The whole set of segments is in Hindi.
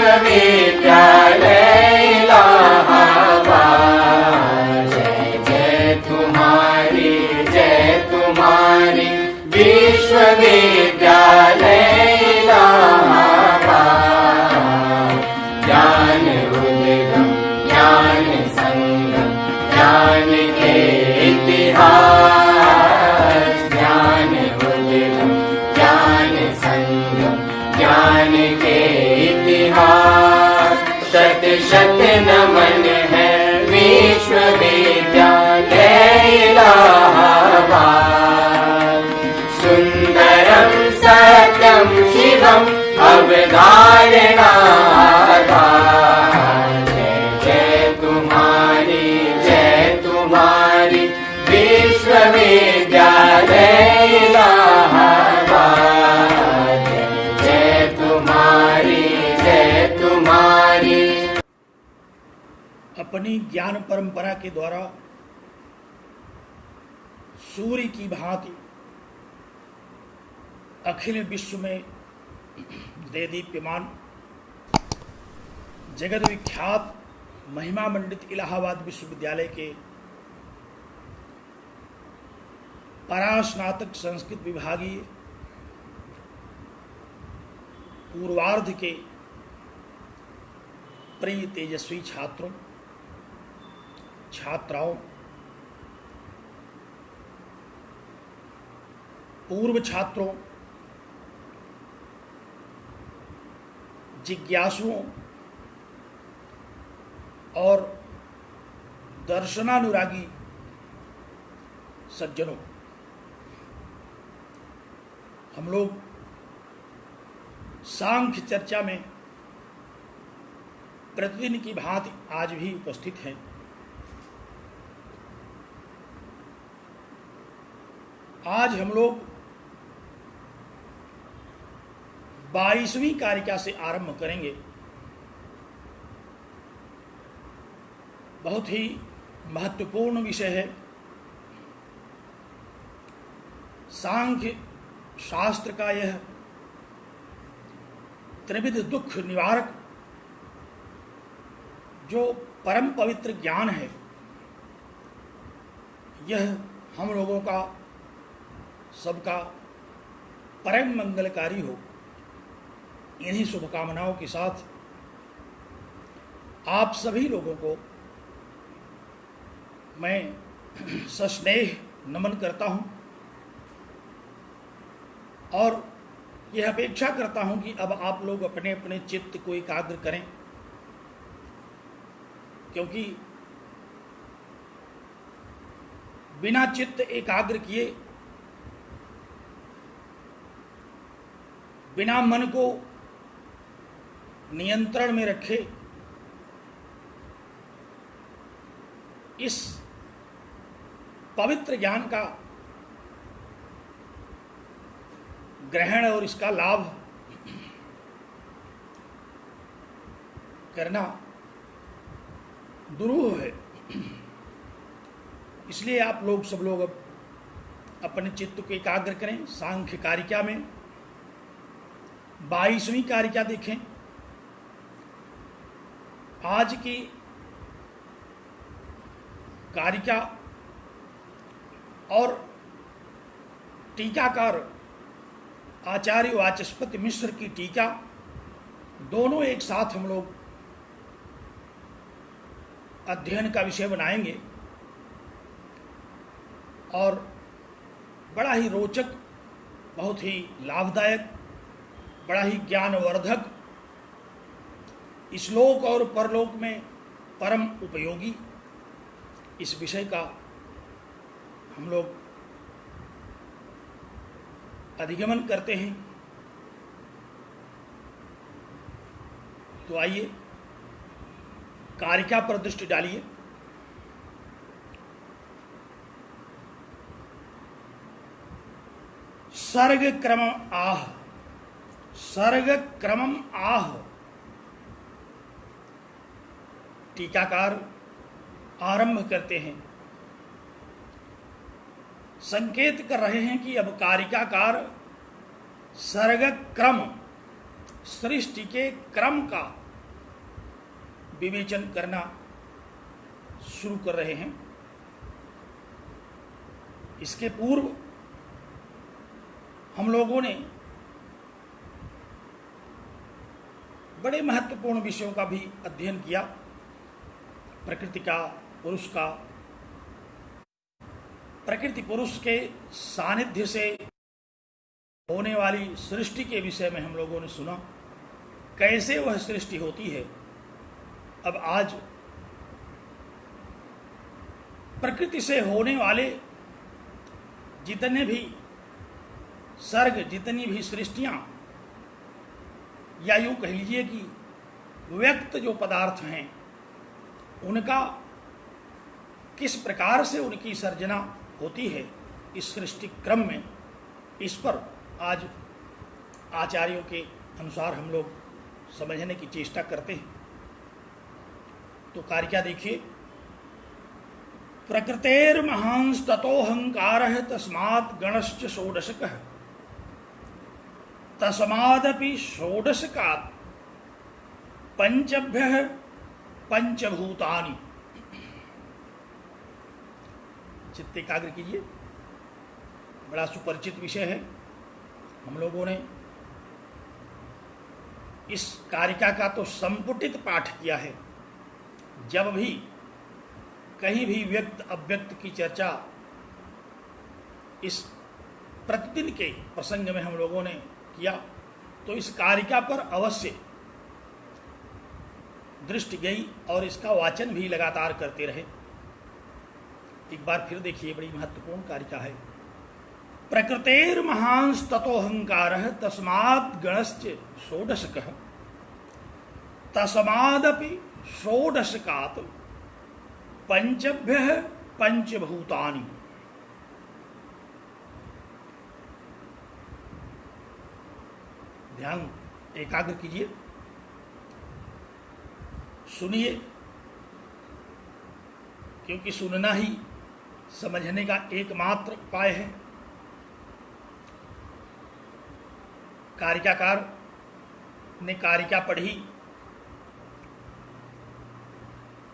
विश्वविद्यालय इलाहाबाद। जय तुम्हारी विश्वविद्यालय इलाहाबाद। ज्ञान उद्गम ज्ञान संगम ज्ञान के इतिहास। ज्ञान उद्गम ज्ञान संगम ज्ञान के इतिहास। शत शत नमन है विश्वविद्यालय इलाहाबाद। सुंदरम सत्यम शिवम अवधारणाधार। जय तुम्हारी विश्वविद्यालय इलाहाबाद। जय तुम्हारी। अपनी ज्ञान परंपरा के द्वारा सूर्य की भांति अखिल विश्व में देदीप्यमान जगत विख्यात महिमा मंडित इलाहाबाद विश्वविद्यालय के परास्नातक संस्कृत विभागीय पूर्वार्ध के प्रिय तेजस्वी छात्रों छात्राओं, पूर्व छात्रों, जिज्ञासुओं और दर्शनानुरागी सज्जनों, हम लोग सांख्य चर्चा में प्रतिदिन की भांति आज भी उपस्थित हैं। आज हम लोग 22वीं कारिका से आरंभ करेंगे। बहुत ही महत्वपूर्ण विषय है। सांख्य शास्त्र का यह त्रिविध दुख निवारक जो परम पवित्र ज्ञान है, यह हम लोगों का सबका परम मंगलकारी हो। इन्हीं शुभकामनाओं के साथ आप सभी लोगों को मैं सस्नेह नमन करता हूं और यह अपेक्षा करता हूं कि अब आप लोग अपने अपने चित्त को एकाग्र करें, क्योंकि बिना चित्त एकाग्र किए, बिना मन को नियंत्रण में रखे इस पवित्र ज्ञान का ग्रहण और इसका लाभ करना दुरूह है। इसलिए आप लोग सब लोग अब अपने चित्त को एकाग्र करें। सांख्य कारिका में 22वीं कारिका देखें। आज की कारिका और टीकाकार आचार्य वाचस्पति मिश्र की टीका दोनों एक साथ हम लोग अध्ययन का विषय बनाएंगे और बड़ा ही रोचक, बहुत ही लाभदायक, बड़ा ही ज्ञानवर्धक, इस-लोक और परलोक में परम उपयोगी इस विषय का हम लोग अधिगमन करते हैं। तो आइए कारिका पर दृष्टि डालिए। सर्ग क्रमम आह, सर्ग क्रमम आह। टीकाकार आरंभ करते हैं, संकेत कर रहे हैं कि अब कारिकाकार सर्ग क्रम, सृष्टि के क्रम का विवेचन करना शुरू कर रहे हैं। इसके पूर्व हम लोगों ने बड़े महत्वपूर्ण विषयों का भी अध्ययन किया, प्रकृति का, पुरुष का। प्रकृति पुरुष के सानिध्य से होने वाली सृष्टि के विषय में हम लोगों ने सुना, कैसे वह सृष्टि होती है। अब आज प्रकृति से होने वाले जितने भी सर्ग, जितनी भी सृष्टियां, या यूं कह लीजिए कि व्यक्त जो पदार्थ हैं, उनका किस प्रकार से उनकी सर्जना होती है इस सृष्टि क्रम में, इस पर आज आचार्यों के अनुसार हम लोग समझने की चेष्टा करते हैं। तो कारिका देखिए, प्रकृतेर्महांस ततोऽहंकारः तस्मात् गणश्च षोडशकः तस्मादपि षोडशकात् पंचभ्यः पंचभूतानि। चित्त एकाग्र कीजिए, बड़ा सुपरिचित विषय है। हम लोगों ने इस कारिका का तो संपुटित पाठ किया है। जब भी कहीं भी व्यक्त अव्यक्त की चर्चा इस प्रतिदिन के प्रसंग में हम लोगों ने किया, तो इस कारिका पर अवश्य दृष्टि गई और इसका वाचन भी लगातार करते रहे। एक बार फिर देखिए, बड़ी महत्वपूर्ण कारिका है। प्रकृतेर्महांस ततोऽहंकारः तस्मात् गणश्च षोडशकः तस्मादपि षोडशकात् पंचभ्यः पंचभूतानि। ध्यान एकाग्र कीजिए, सुनिए, क्योंकि सुनना ही समझने का एकमात्र उपाय है। कारिकाकार ने कारिका पढ़ी,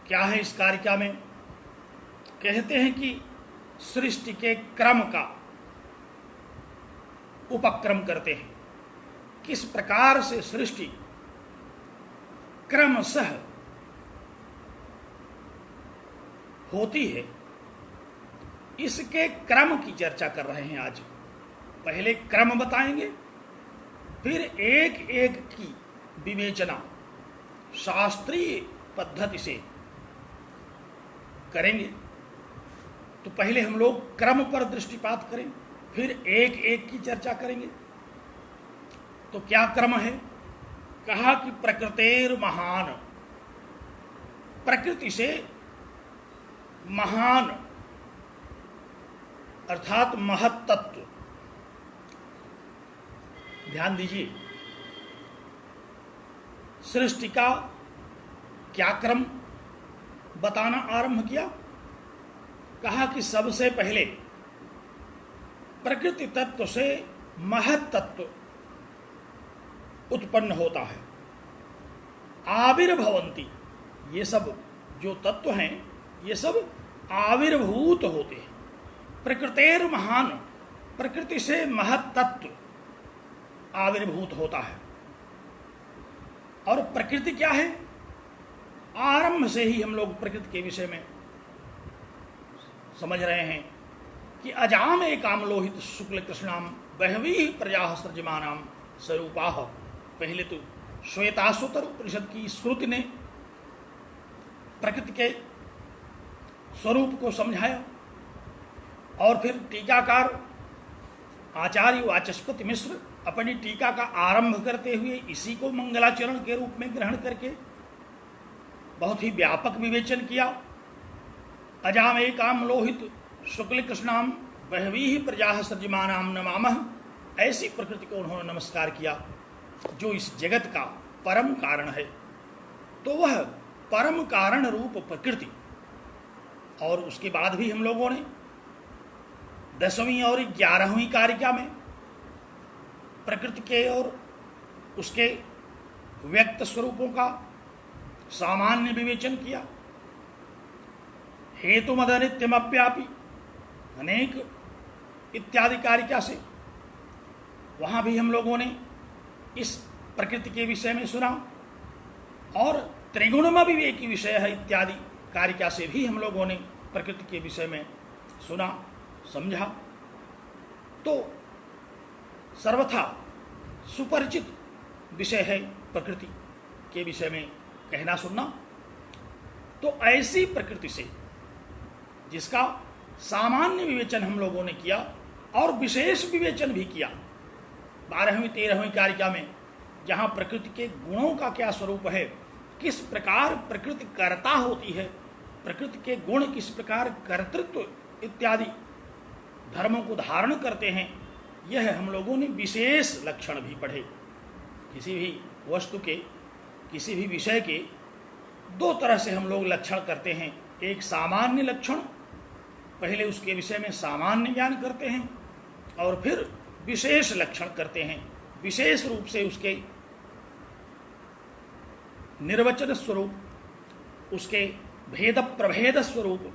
क्या है इस कारिका में? कहते हैं कि सृष्टि के क्रम का उपक्रम करते हैं, किस प्रकार से सृष्टि क्रमशः होती है, इसके क्रम की चर्चा कर रहे हैं आज। पहले क्रम बताएंगे, फिर एक एक की विवेचना शास्त्रीय पद्धति से करेंगे। तो पहले हम लोग क्रम पर दृष्टिपात करें, फिर एक एक की चर्चा करेंगे। तो क्या क्रम है? कहा कि प्रकृतेर महान, प्रकृति से महान अर्थात महत तत्व। ध्यान दीजिए, सृष्टि का क्या क्रम बताना आरंभ किया। कहा कि सबसे पहले प्रकृति तत्व से महत तत्व उत्पन्न होता है। आविर्भवंती, ये सब जो तत्व हैं ये सब आविर्भूत होते हैं। प्रकृतेर महान, प्रकृति से महत तत्व आविर्भूत होता है। और प्रकृति क्या है? आरंभ से ही हम लोग प्रकृति के विषय में समझ रहे हैं कि अजाम एकामलोहित शुक्ल कृष्णाम बहवी प्रजा सृजमानाम स्वरूपाः। पहले तो श्वेताश्वतर उपनिषद की श्रुति ने प्रकृति के स्वरूप को समझाया, और फिर टीकाकार आचार्य वाचस्पति मिश्र अपनी टीका का आरंभ करते हुए इसी को मंगलाचरण के रूप में ग्रहण करके बहुत ही व्यापक विवेचन किया। अजामेकाम लोहित शुक्ल कृष्णाम बहवी प्रजा सृजमानाम नमामः, ऐसी प्रकृति को उन्होंने नमस्कार किया जो इस जगत का परम कारण है। तो वह परम कारण रूप प्रकृति, और उसके बाद भी हम लोगों ने 10वीं और 11वीं कारिका में प्रकृति के और उसके व्यक्त स्वरूपों का सामान्य विवेचन किया। हेतु मदनित्यमप्यापि अनेक इत्यादि कारिका से वहाँ भी हम लोगों ने इस प्रकृति के विषय में सुना, और त्रिगुणमा विवेकी विषय है इत्यादि कारिका से भी हम लोगों ने प्रकृति के विषय में सुना समझा। तो सर्वथा सुपरिचित विषय है प्रकृति के विषय में कहना सुनना। तो ऐसी प्रकृति से जिसका सामान्य विवेचन हम लोगों ने किया और विशेष विवेचन भी किया 12वीं 13वीं कारिका में, जहाँ प्रकृति के गुणों का क्या स्वरूप है, किस प्रकार प्रकृति कर्ता होती है, प्रकृति के गुण किस प्रकार कर्तृत्व इत्यादि धर्मों को धारण करते हैं, यह हम लोगों ने विशेष लक्षण भी पढ़े। किसी भी वस्तु के, किसी भी विषय के दो तरह से हम लोग लक्षण करते हैं। एक सामान्य लक्षण, पहले उसके विषय में सामान्य ज्ञान करते हैं, और फिर विशेष लक्षण करते हैं, विशेष रूप से उसके निर्वचन स्वरूप, उसके भेद प्रभेद स्वरूप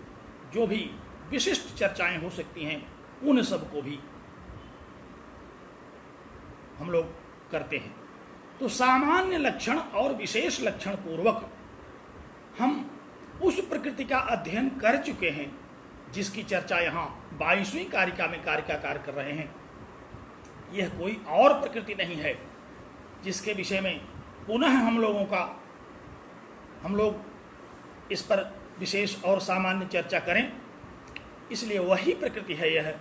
जो भी विशिष्ट चर्चाएं हो सकती हैं, उन सब को भी हम लोग करते हैं। तो सामान्य लक्षण और विशेष लक्षण पूर्वक हम उस प्रकृति का अध्ययन कर चुके हैं जिसकी चर्चा यहाँ 22वीं कारिका में कारिकाकार कर रहे हैं। यह कोई और प्रकृति नहीं है जिसके विषय में पुनः हम लोग इस पर विशेष और सामान्य चर्चा करें। इसलिए वही प्रकृति है यह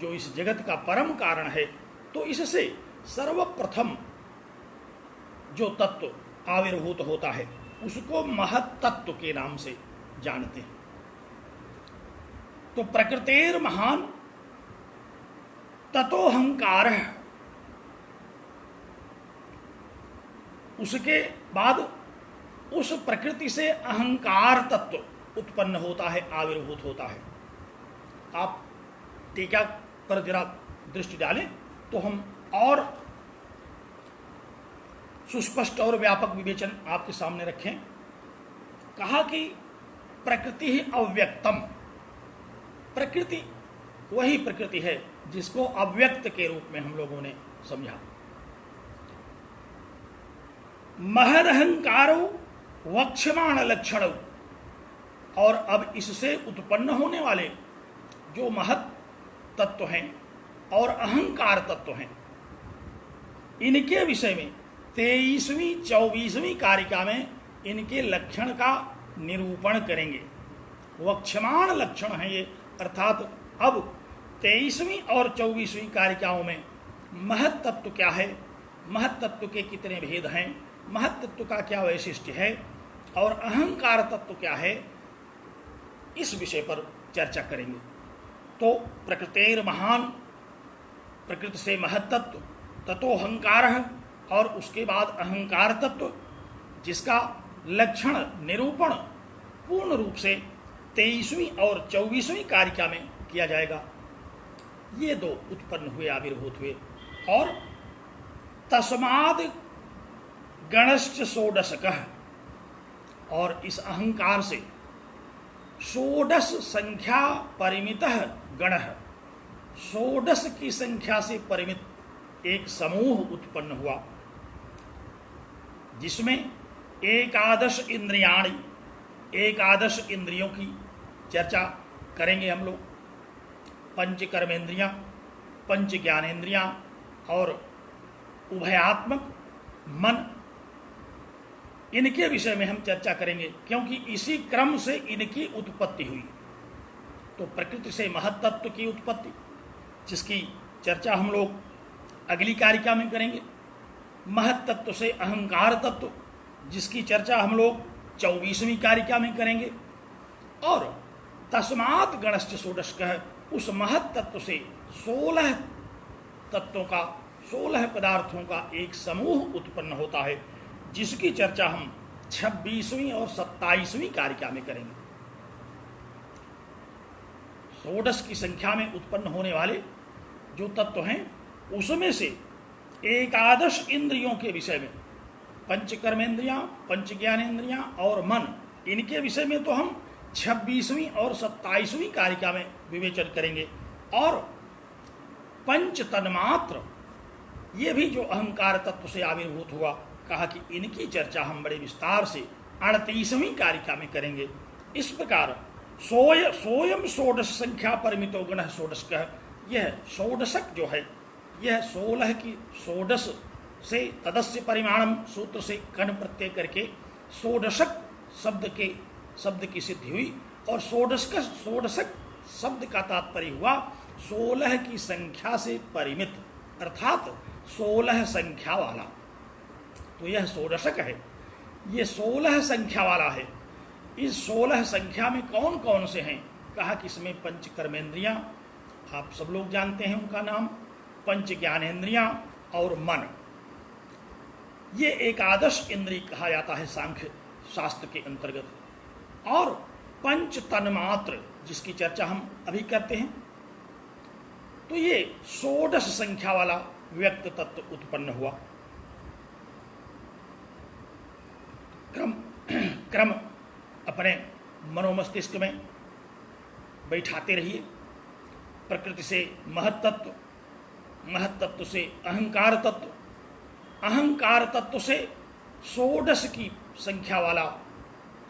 जो इस जगत का परम कारण है। तो इससे सर्वप्रथम जो तत्व आविर्भूत होता है उसको महत् तत्व के नाम से जानते हैं। तो प्रकृतेर महान ततोहंकार, उसके बाद उस प्रकृति से अहंकार तत्व उत्पन्न होता है, आविर्भूत होता है। आप टीका पर जरा दृष्टि डालें तो हम और सुस्पष्ट और व्यापक विवेचन आपके सामने रखें। कहा कि प्रकृति ही अव्यक्तम, प्रकृति वही प्रकृति है जिसको अव्यक्त के रूप में हम लोगों ने समझा। महदहंकारो वक्ष्यमाण लक्षण, और अब इससे उत्पन्न होने वाले जो महत् तत्व हैं और अहंकार तत्व हैं, इनके विषय में 23वीं 24वीं कारिका में इनके लक्षण का निरूपण करेंगे। वक्ष्यमाण लक्षण है ये, अर्थात अब 23वीं और 24वीं कारिकाओं में महत् तत्व क्या है, महत् तत्व के कितने भेद हैं, महत् तत्व का क्या वैशिष्ट्य है, और अहंकार तत्व क्या है, इस विषय पर चर्चा करेंगे। तो प्रकृतेर महान, प्रकृति से महत् तत्व, ततोहंकार, और उसके बाद अहंकार तत्व जिसका लक्षण निरूपण पूर्ण रूप से 23वीं और 24वीं कारिका में किया जाएगा। ये दो उत्पन्न हुए, आविर्भूत हुए। और तस्माद गणश्च षोडशकः, और इस अहंकार से षोडश संख्या परिमितः गणः, षोडश की संख्या से परिमित एक समूह उत्पन्न हुआ जिसमें एकादश इंद्रियाणि, एकादश इंद्रियों की चर्चा करेंगे हम लोग। पंच कर्मेंद्रियां, पंच ज्ञानेंद्रियां और उभयात्मक मन, इनके विषय में हम चर्चा करेंगे क्योंकि इसी क्रम से इनकी उत्पत्ति हुई। तो प्रकृति से महत् तत्व की उत्पत्ति जिसकी चर्चा हम लोग अगली कारिका में करेंगे, महत् तत्व से अहंकार तत्व जिसकी चर्चा हम लोग 24वीं कारिका में करेंगे, और तस्मात् गणश्च षोडशकः, उस महत् तत्व से 16 तत्वों का, 16 पदार्थों का एक समूह उत्पन्न होता है जिसकी चर्चा हम 26वीं और 27वीं कारिका में करेंगे। षोडश की संख्या में उत्पन्न होने वाले जो तत्व हैं उसमें से एकादश इंद्रियों के विषय में पंच कर्मेंद्रियां, पंच ज्ञानेंद्रियां और मन, इनके विषय में तो हम 26वीं और 27वीं कारिका में विवेचन करेंगे। और पंच तन्मात्र, ये भी जो अहंकार तत्व से आविर्भूत हुआ, कहा कि इनकी चर्चा हम बड़े विस्तार से 38वीं कारिका में करेंगे। इस प्रकार सोयम षोडश संख्या परिमितो गण षोडश कह, यह षोडशक जो है, यह 16 की षोडश से तदस्य परिमाणम सूत्र से कण प्रत्यय करके षोडशक शब्द की सिद्धि हुई। और षोडशक शब्द का तात्पर्य हुआ 16 की संख्या से परिमित, अर्थात 16 संख्या वाला। तो यह षोडशक है, ये 16 संख्या वाला है। इस 16 संख्या में कौन कौन से हैं? कहा कि इसमें पंच कर्मेंद्रियां, आप सब लोग जानते हैं उनका नाम, पंच ज्ञानेंद्रियां और मन। ये एकादश इंद्रिय कहा जाता है सांख्य शास्त्र के अंतर्गत। और पंच तन्मात्र, जिसकी चर्चा हम अभी करते हैं, तो ये 16 संख्या वाला व्यक्त तत्व उत्पन्न हुआ। क्रम अपने मनोमस्तिष्क में बैठाते रहिए। प्रकृति से महत्तत्व, महत्तत्व से अहंकार तत्व, अहंकार तत्व से 16 की संख्या वाला,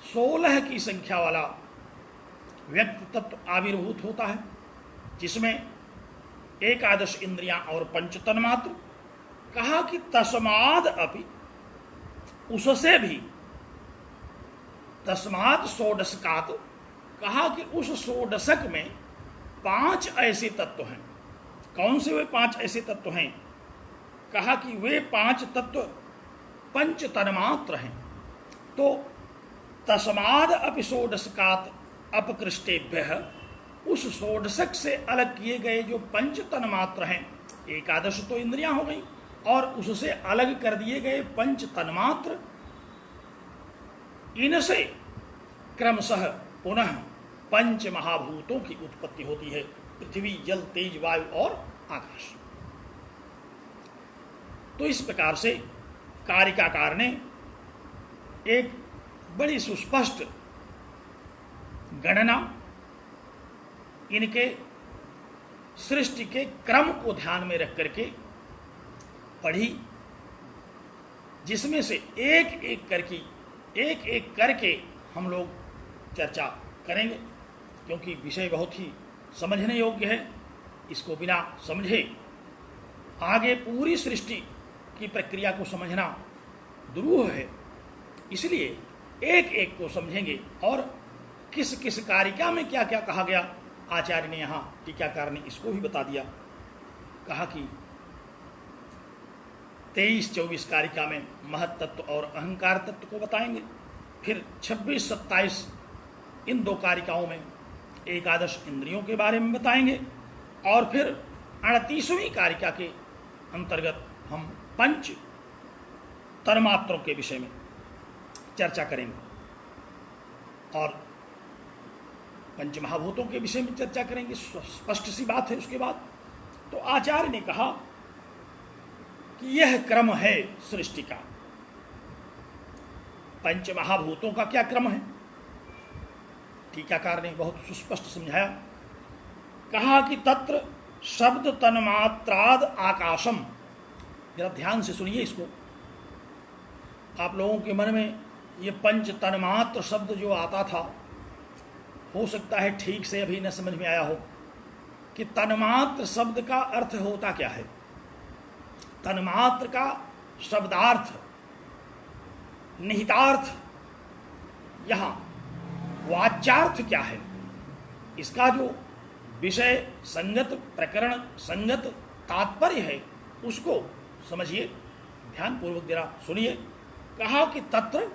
16 की संख्या वाला व्यक्त तत्व आविर्भूत होता है, जिसमें एकादश इंद्रियां और पंच तन्मात्र। कहा कि तस्माद अपि, उससे भी, तस्माद षोडशकात, कहा कि उस षोडशक में 5 ऐसे तत्व हैं। कौन से वे 5 ऐसे तत्व हैं? कहा कि वे 5 तत्व पंच तन्मात्र हैं। तो तस्माद अपि षोडशकात अपकृष्टेभ्यः, उस षोडशक से अलग किए गए जो पंच तन्मात्र हैं, एकादश तो इंद्रियां हो गई, और उससे अलग कर दिए गए पंच तन्मात्र, इनसे क्रमशः पुनः पंच महाभूतों की उत्पत्ति होती है, पृथ्वी, जल, तेज, वायु और आकाश। तो इस प्रकार से कारिकाकार ने एक बड़ी सुस्पष्ट गणना इनके सृष्टि के क्रम को ध्यान में रख करके पढ़ी, जिसमें से एक एक करके हम लोग चर्चा करेंगे, क्योंकि विषय बहुत ही समझने योग्य है। इसको बिना समझे आगे पूरी सृष्टि की प्रक्रिया को समझना दुरूह है। इसलिए एक एक को समझेंगे, और किस किस कारिका में क्या क्या कहा गया, आचार्य ने यहाँ, टीकाकार ने इसको भी बता दिया। कहा कि 23-24 कारिका में महत्तत्व और अहंकार तत्व को बताएंगे, फिर 26-27 इन 2 कारिकाओं में एकादश इंद्रियों के बारे में बताएंगे, और फिर 38वीं कारिका के अंतर्गत हम पंच तन्मात्रों के विषय में चर्चा करेंगे, और पंच महाभूतों के विषय में चर्चा करेंगे। स्पष्ट सी बात है। उसके बाद तो आचार्य ने कहा कि यह क्रम है सृष्टि का। पंच महाभूतों का क्या क्रम है? टीकाकार ने बहुत सुस्पष्ट समझाया। कहा कि तत्र शब्द तन्मात्राद आकाशम। जरा ध्यान से सुनिए इसको। आप लोगों के मन में ये पंच तन्मात्र शब्द जो आता था, हो सकता है ठीक से अभी न समझ में आया हो कि तन्मात्र शब्द का अर्थ होता क्या है। तन्मात्र का शब्दार्थ, निहितार्थ, यहाँ वाच्यार्थ क्या है, इसका जो विषय संगत, प्रकरण संगत तात्पर्य है, उसको समझिए, ध्यानपूर्वक जरा सुनिए। कहा कि तत्र,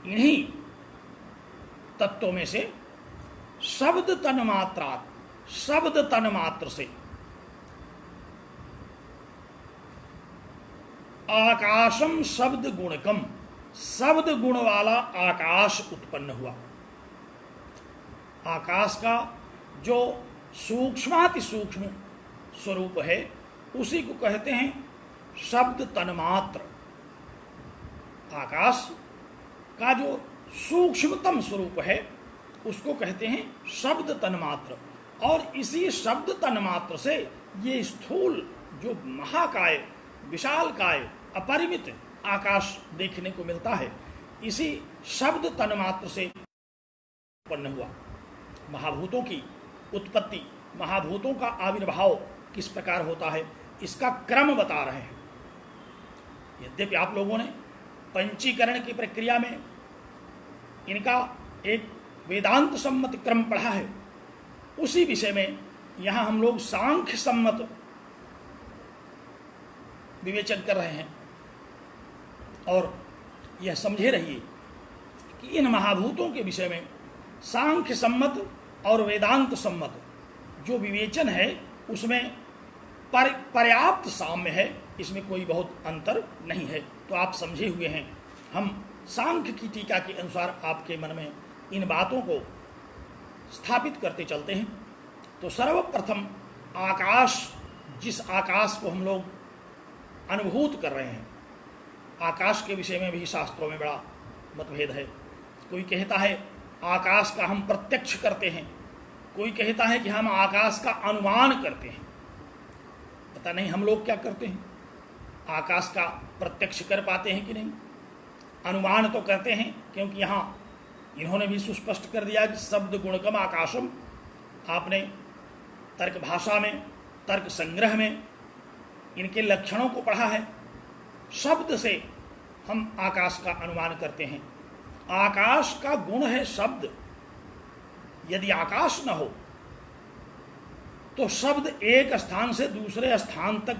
इन्हीं तत्वों में से शब्द तन्मात्रात, शब्द तन्मात्र से आकाशम शब्द गुणकम, शब्द गुण वाला आकाश उत्पन्न हुआ। आकाश का जो सूक्ष्माति सूक्ष्म स्वरूप है, उसी को कहते हैं शब्द तन्मात्र। आकाश का जो सूक्ष्मतम स्वरूप है उसको कहते हैं शब्द तन्मात्र, और इसी शब्द तन्मात्र से ये स्थूल जो महाकाय, विशालकाय, अपरिमित आकाश देखने को मिलता है, इसी शब्द तन्मात्र से उत्पन्न हुआ। महाभूतों की उत्पत्ति, महाभूतों का आविर्भाव किस प्रकार होता है, इसका क्रम बता रहे हैं। यद्यपि आप लोगों ने पंचीकरण की प्रक्रिया में इनका एक वेदांत सम्मत क्रम पढ़ा है, उसी विषय में यहाँ हम लोग सांख्य सम्मत विवेचन कर रहे हैं। और यह समझे रहिए कि इन महाभूतों के विषय में सांख्य सम्मत और वेदांत सम्मत जो विवेचन है उसमें पर्याप्त साम्य है, इसमें कोई बहुत अंतर नहीं है। तो आप समझे हुए हैं। हम सांख्य की टीका के अनुसार आपके मन में इन बातों को स्थापित करते चलते हैं। तो सर्वप्रथम आकाश, जिस आकाश को हम लोग अनुभूत कर रहे हैं, आकाश के विषय में भी शास्त्रों में बड़ा मतभेद है। कोई कहता है आकाश का हम प्रत्यक्ष करते हैं, कोई कहता है कि हम आकाश का अनुमान करते हैं। पता नहीं हम लोग क्या करते हैं, आकाश का प्रत्यक्ष कर पाते हैं कि नहीं। अनुमान तो करते हैं, क्योंकि यहाँ इन्होंने भी सुस्पष्ट कर दिया कि शब्द गुणकम आकाशम। आपने तर्क भाषा में, तर्क संग्रह में इनके लक्षणों को पढ़ा है। शब्द से हम आकाश का अनुमान करते हैं। आकाश का गुण है शब्द। यदि आकाश न हो तो शब्द एक स्थान से दूसरे स्थान तक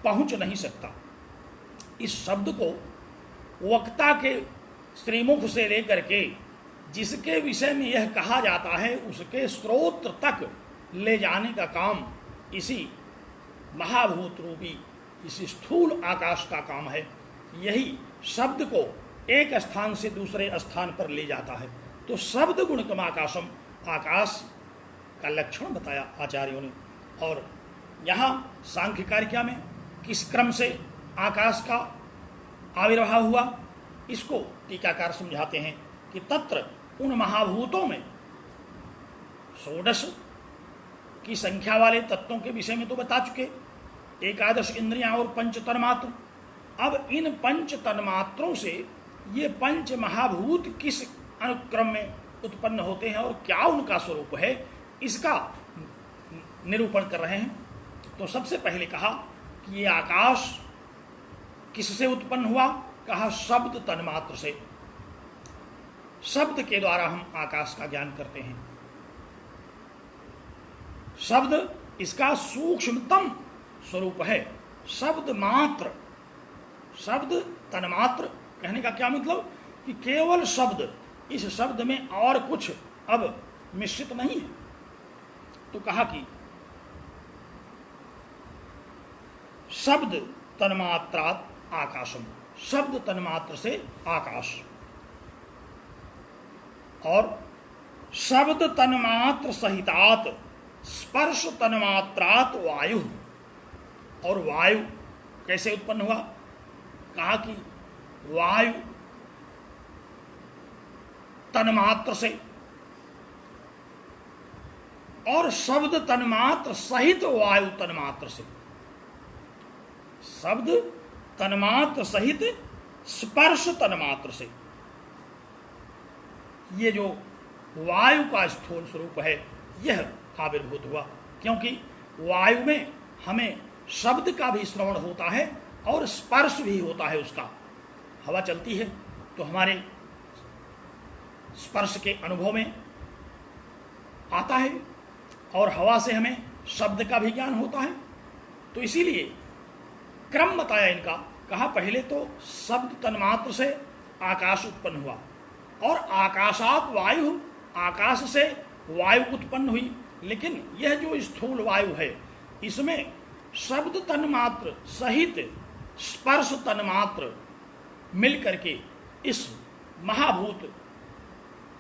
पहुंच नहीं सकता। इस शब्द को वक्ता के श्रीमुख से लेकर के जिसके विषय में यह कहा जाता है उसके स्रोत तक ले जाने का काम इसी महाभूत रूपी, इसी स्थूल आकाश का काम है। यही शब्द को एक स्थान से दूसरे स्थान पर ले जाता है। तो शब्द गुणकम आकाशम, आकाश का लक्षण बताया आचार्यों ने। और यहाँ सांख्य कारिका में किस क्रम से आकाश का आविर्भाव हुआ, इसको टीकाकार समझाते हैं कि तत्र, उन महाभूतों में 16 की संख्या वाले तत्वों के विषय में तो बता चुके, 11 इंद्रियां और 5 तन्मात्र। अब इन 5 तन्मात्रों से ये 5 महाभूत किस अनुक्रम में उत्पन्न होते हैं और क्या उनका स्वरूप है, इसका निरूपण कर रहे हैं। तो सबसे पहले कहा कि ये आकाश किससे उत्पन्न हुआ, कहा शब्द तन्मात्र से। शब्द के द्वारा हम आकाश का ज्ञान करते हैं। शब्द इसका सूक्ष्मतम स्वरूप है। शब्द मात्र, शब्द तन्मात्र कहने का क्या मतलब कि केवल शब्द, इस शब्द में और कुछ अब मिश्रित नहीं है। तो कहा कि शब्द तन्मात्रात आकाशम, शब्द तन्मात्र से आकाश, और शब्द तन्मात्र सहितात स्पर्श तन्मात्रात वायु। और वायु कैसे उत्पन्न हुआ, कहा कि वायु तन्मात्र से, और शब्द तन्मात्र सहित वायु तन्मात्र से। शब्द तन्मात्र सहित स्पर्श तन्मात्र से। ये जो वायु का स्थूल स्वरूप है यह आविर्भूत हुआ, क्योंकि वायु में हमें शब्द का भी श्रवण होता है और स्पर्श भी होता है उसका। हवा चलती है तो हमारे स्पर्श के अनुभव में आता है, और हवा से हमें शब्द का भी ज्ञान होता है। तो इसीलिए क्रम बताया इनका। कहा पहले तो शब्द तन्मात्र से आकाश उत्पन्न हुआ, और आकाशात वायु, आकाश से वायु उत्पन्न हुई। लेकिन यह जो स्थूल वायु है इसमें शब्द तन्मात्र सहित स्पर्श तन्मात्र मिल करके इस महाभूत,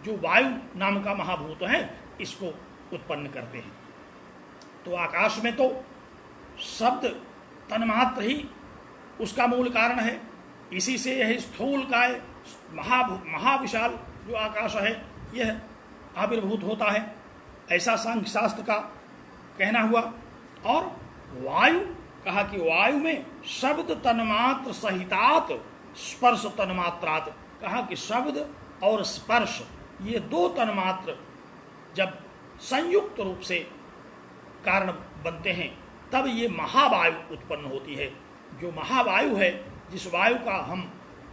जो वायु नाम का महाभूत है, इसको उत्पन्न करते हैं। तो आकाश में तो शब्द तन्मात्र ही उसका मूल कारण है, इसी से यह स्थूल काय महाविशाल जो आकाश है यह आविर्भूत होता है, ऐसा सांख्य शास्त्र का कहना हुआ। और वायु कहा कि वायु में शब्द तन्मात्र सहितात स्पर्श तन्मात्रात, कहा कि शब्द और स्पर्श ये दो तन्मात्र जब संयुक्त रूप से कारण बनते हैं तब ये महावायु उत्पन्न होती है। जो महावायु है, जिस वायु का हम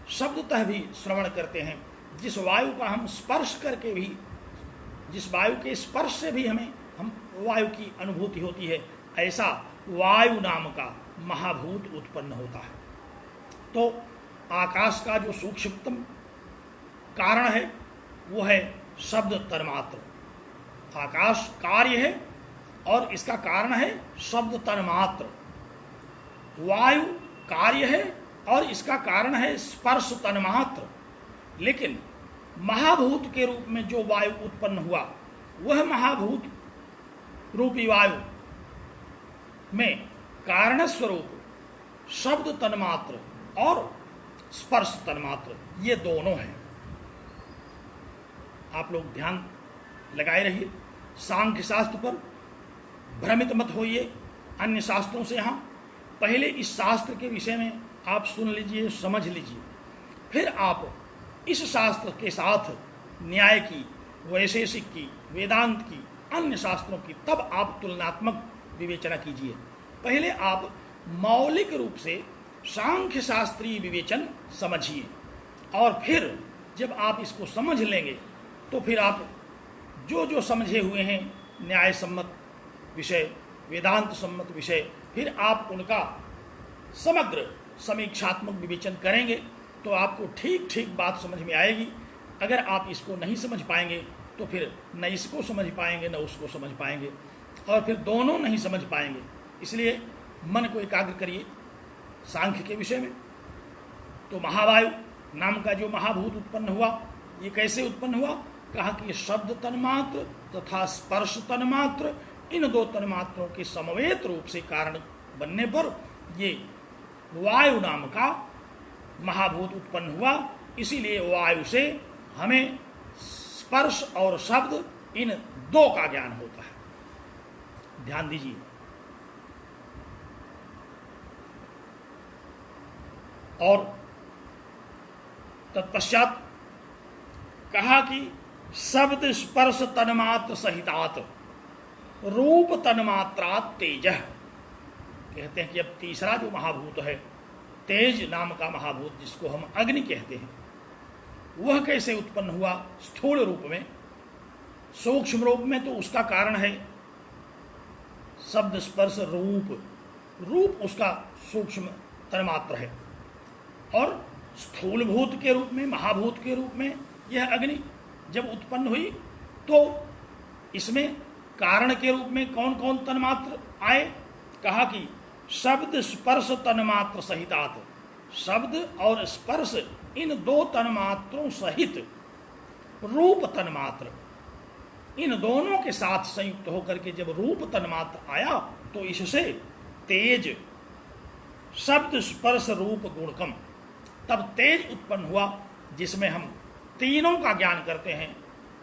शब्दतः भी श्रवण करते हैं, जिस वायु का हम स्पर्श करके भी, जिस वायु के स्पर्श से भी हम वायु की अनुभूति होती है, ऐसा वायु नाम का महाभूत उत्पन्न होता है। तो आकाश का जो सूक्ष्मतम कारण है वो है शब्द तन्मात्र। आकाश कार्य है और इसका कारण है शब्द तन्मात्र। वायु कार्य है और इसका कारण है स्पर्श तन्मात्र। लेकिन महाभूत के रूप में जो वायु उत्पन्न हुआ, वह महाभूत रूपी वायु में कारण स्वरूप शब्द तन्मात्र और स्पर्श तन्मात्र ये दोनों हैं। आप लोग ध्यान लगाए रहिए, सांख्य शास्त्र पर भ्रमित मत होइए अन्य शास्त्रों से। यहाँ पहले इस शास्त्र के विषय में आप सुन लीजिए, समझ लीजिए, फिर आप इस शास्त्र के साथ न्याय की, वैशेषिक की, वेदांत की, अन्य शास्त्रों की, तब आप तुलनात्मक विवेचना कीजिए। पहले आप मौलिक रूप से सांख्य शास्त्रीय विवेचन समझिए और फिर जब आप इसको समझ लेंगे तो फिर आप जो जो समझे हुए हैं न्याय सम्मत विषय, वेदांत सम्मत विषय, फिर आप उनका समग्र समीक्षात्मक विवेचन करेंगे तो आपको ठीक ठीक बात समझ में आएगी। अगर आप इसको नहीं समझ पाएंगे तो फिर न इसको समझ पाएंगे न उसको समझ पाएंगे, और फिर दोनों नहीं समझ पाएंगे। इसलिए मन को एकाग्र करिए सांख्य के विषय में। तो महावायु नाम का जो महाभूत उत्पन्न हुआ, ये कैसे उत्पन्न हुआ? कहा कि शब्द तन्मात्र तथा स्पर्श तन्मात्र, इन दो तन्मात्रों के समवेत रूप से कारण बनने पर ये वायु नाम का महाभूत उत्पन्न हुआ। इसीलिए वायु से हमें स्पर्श और शब्द इन दो का ज्ञान होता है। ध्यान दीजिए। और तत्पश्चात कहा कि शब्द स्पर्श तन्मात्र सहितात रूप तन्मात्रात तेजः, कहते हैं कि अब तीसरा जो महाभूत है, तेज नाम का महाभूत, जिसको हम अग्नि कहते हैं, वह कैसे उत्पन्न हुआ? स्थूल रूप में, सूक्ष्म रूप में तो उसका कारण है शब्द स्पर्श रूप, रूप उसका सूक्ष्म तन्मात्र है। और स्थूल भूत के रूप में, महाभूत के रूप में यह अग्नि जब उत्पन्न हुई तो इसमें कारण के रूप में कौन कौन तन्मात्र आए? कहा कि शब्द स्पर्श तन्मात्र सहितात, शब्द और स्पर्श इन दो तन्मात्रों सहित रूप तन्मात्र, इन दोनों के साथ संयुक्त होकर के जब रूप तन्मात्र आया तो इससे तेज, शब्द स्पर्श रूप गुणकम, तब तेज उत्पन्न हुआ, जिसमें हम तीनों का ज्ञान करते हैं।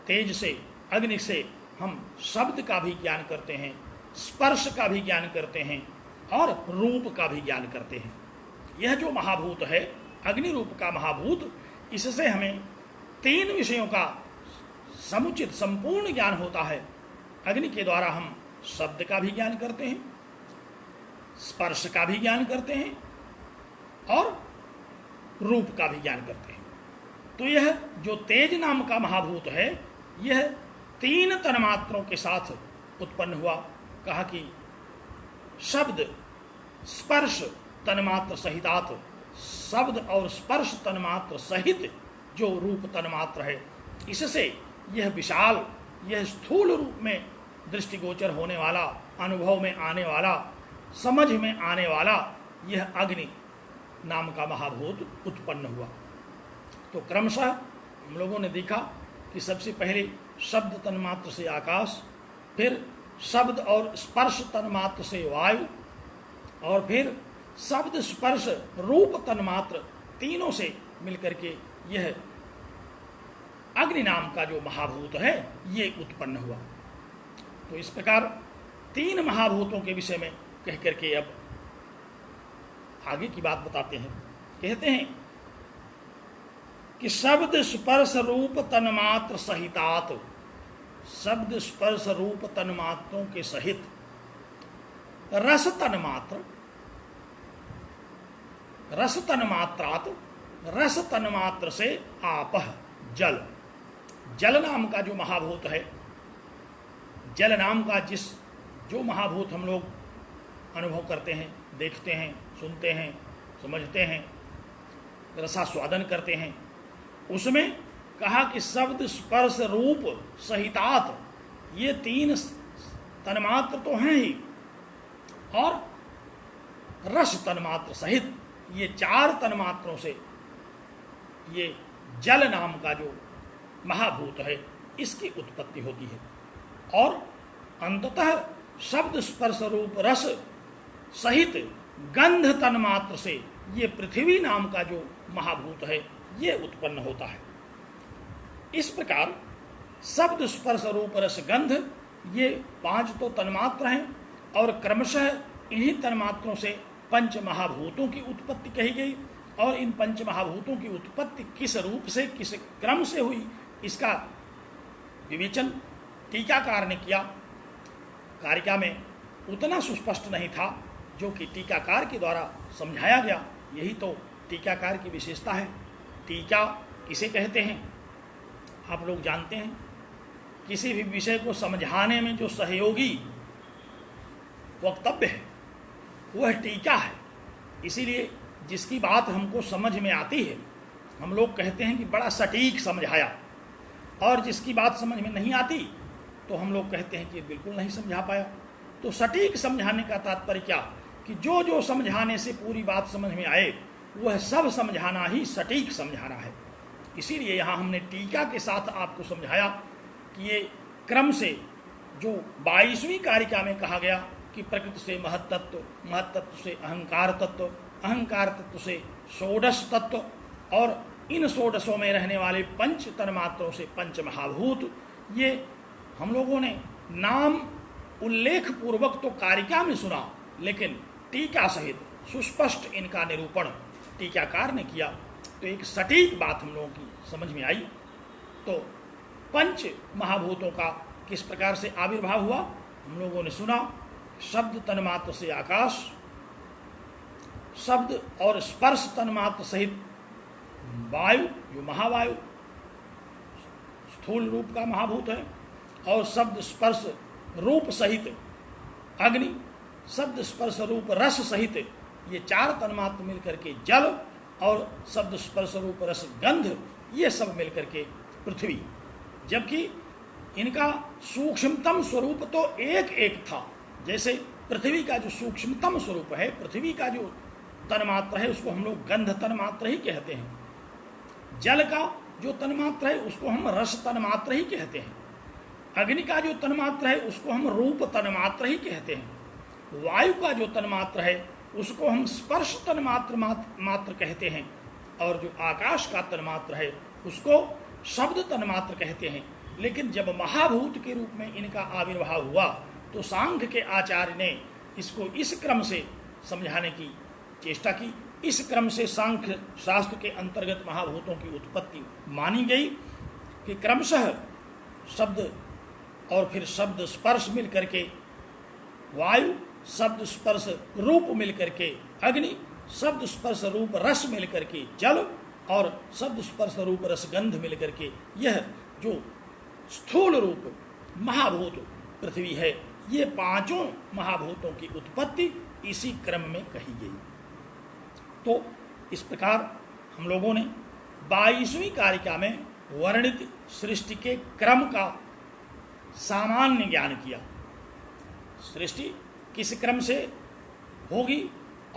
तेज से, अग्नि से हम शब्द का भी ज्ञान करते हैं, स्पर्श का भी ज्ञान करते हैं और रूप का भी ज्ञान करते हैं। यह जो महाभूत है, अग्नि रूप का महाभूत, इससे हमें तीन विषयों का समुचित संपूर्ण ज्ञान होता है। अग्नि के द्वारा हम शब्द का भी ज्ञान करते हैं, स्पर्श का भी ज्ञान करते हैं और रूप का भी ज्ञान करते हैं। तो यह जो तेज नाम का महाभूत है, यह तीन तन्मात्रों के साथ उत्पन्न हुआ। कहा कि शब्द स्पर्श तन्मात्र सहितात, शब्द और स्पर्श तन्मात्र सहित जो रूप तन्मात्र है, इससे यह विशाल, यह स्थूल रूप में दृष्टिगोचर होने वाला, अनुभव में आने वाला, समझ में आने वाला यह अग्नि नाम का महाभूत उत्पन्न हुआ। तो क्रमशः हम लोगों ने देखा कि सबसे पहले शब्द तन्मात्र से आकाश, फिर शब्द और स्पर्श तन्मात्र से वायु, और फिर शब्द स्पर्श रूप तन्मात्र तीनों से मिलकर के यह अग्नि नाम का जो महाभूत है ये उत्पन्न हुआ। तो इस प्रकार तीन महाभूतों के विषय में कह करके अब आगे की बात बताते हैं। कहते हैं कि शब्द स्पर्श रूप तन्मात्र सहितात, शब्द स्पर्श रूप तन्मात्रों के सहित रस तन्मात्र, रस तन्मात्रात, रस तन्मात्र से आपह जल, जल नाम का जो महाभूत है, जल नाम का जो महाभूत हम लोग अनुभव करते हैं, देखते हैं, सुनते हैं, समझते हैं, रसास्वादन करते हैं, उसमें कहा कि शब्द स्पर्श रूप सहितात, ये तीन तन्मात्र तो हैं ही, और रस तन्मात्र सहित ये चार तन्मात्रों से ये जल नाम का जो महाभूत है इसकी उत्पत्ति होती है। और अंततः शब्द स्पर्श रूप रस सहित गंध तन्मात्र से ये पृथ्वी नाम का जो महाभूत है ये उत्पन्न होता है। इस प्रकार शब्द स्पर्श रूप रस गंध ये पांच तो तन्मात्र हैं, और क्रमशः इन्हीं तन्मात्रों से पंच महाभूतों की उत्पत्ति कही गई। और इन पंच महाभूतों की उत्पत्ति किस रूप से, किस क्रम से हुई, इसका विवेचन टीकाकार ने किया। कारिका में उतना सुस्पष्ट नहीं था जो कि टीकाकार के द्वारा समझाया गया। यही तो टीकाकार की विशेषता है। टीका किसे कहते हैं आप लोग जानते हैं। किसी भी विषय को समझाने में जो सहयोगी वक्तव्य है वह टीका है। इसीलिए जिसकी बात हमको समझ में आती है हम लोग कहते हैं कि बड़ा सटीक समझाया, और जिसकी बात समझ में नहीं आती तो हम लोग कहते हैं कि बिल्कुल नहीं समझा पाया। तो सटीक समझाने का तात्पर्य क्या कि जो जो समझाने से पूरी बात समझ में आए वह सब समझाना ही सटीक समझाना है। इसीलिए यहाँ हमने टीका के साथ आपको समझाया कि ये क्रम से जो 22वीं कारिका में कहा गया कि प्रकृति से महत्तत्व, महत्तत्व से अहंकार तत्व, अहंकार तत्व से षोडश तत्व, और इन षोडशों में रहने वाले पंच तन्मात्रों से पंच महाभूत, ये हम लोगों ने नाम उल्लेख पूर्वक तो कारिका में सुना, लेकिन टीका सहित सुस्पष्ट इनका निरूपण टीकाकार ने किया। तो एक सटीक बात हम लोगों की समझ में आई। तो पंच महाभूतों का किस प्रकार से आविर्भाव हुआ हम लोगों ने सुना। शब्द तन्मात्र से आकाश, शब्द और स्पर्श तन्मात्र सहित वायु, जो महावायु स्थूल रूप का महाभूत है, और शब्द स्पर्श रूप सहित अग्नि, शब्द स्पर्श रूप रस सहित ये चार तन्मात्र मिलकर के जल, और शब्द स्पर्श रूप रस गंध, ये सब मिलकर के पृथ्वी। जबकि इनका सूक्ष्मतम स्वरूप तो एक एक था। जैसे पृथ्वी का जो सूक्ष्मतम स्वरूप है, पृथ्वी का जो तन्मात्र है उसको हम लोग गंध तन्मात्र ही कहते हैं। जल का जो तन्मात्र है उसको हम रस तन्मात्र ही कहते हैं। अग्नि का जो तन्मात्र है उसको हम रूप तन्मात्र ही कहते हैं। वायु का जो तन्मात्र है उसको हम स्पर्श तन्मात्र मात्र कहते हैं, और जो आकाश का तन्मात्र है उसको शब्द तन्मात्र कहते हैं। लेकिन जब महाभूत के रूप में इनका आविर्भाव हुआ तो सांख्य के आचार्य ने इसको इस क्रम से समझाने की चेष्टा की। इस क्रम से सांख्य शास्त्र के अंतर्गत महाभूतों की उत्पत्ति मानी गई कि क्रमशः शब्द और फिर शब्द स्पर्श मिल करके वायु, शब्द स्पर्श रूप मिल करके अग्नि, शब्द स्पर्श रूप रस मिल करके जल, और शब्द स्पर्श रूप रस गंध मिल करके यह जो स्थूल रूप महाभूत पृथ्वी है, ये पांचों महाभूतों की उत्पत्ति इसी क्रम में कही गई। तो इस प्रकार हम लोगों ने 22वीं कारिका में वर्णित सृष्टि के क्रम का सामान्य ज्ञान किया। सृष्टि किस क्रम से होगी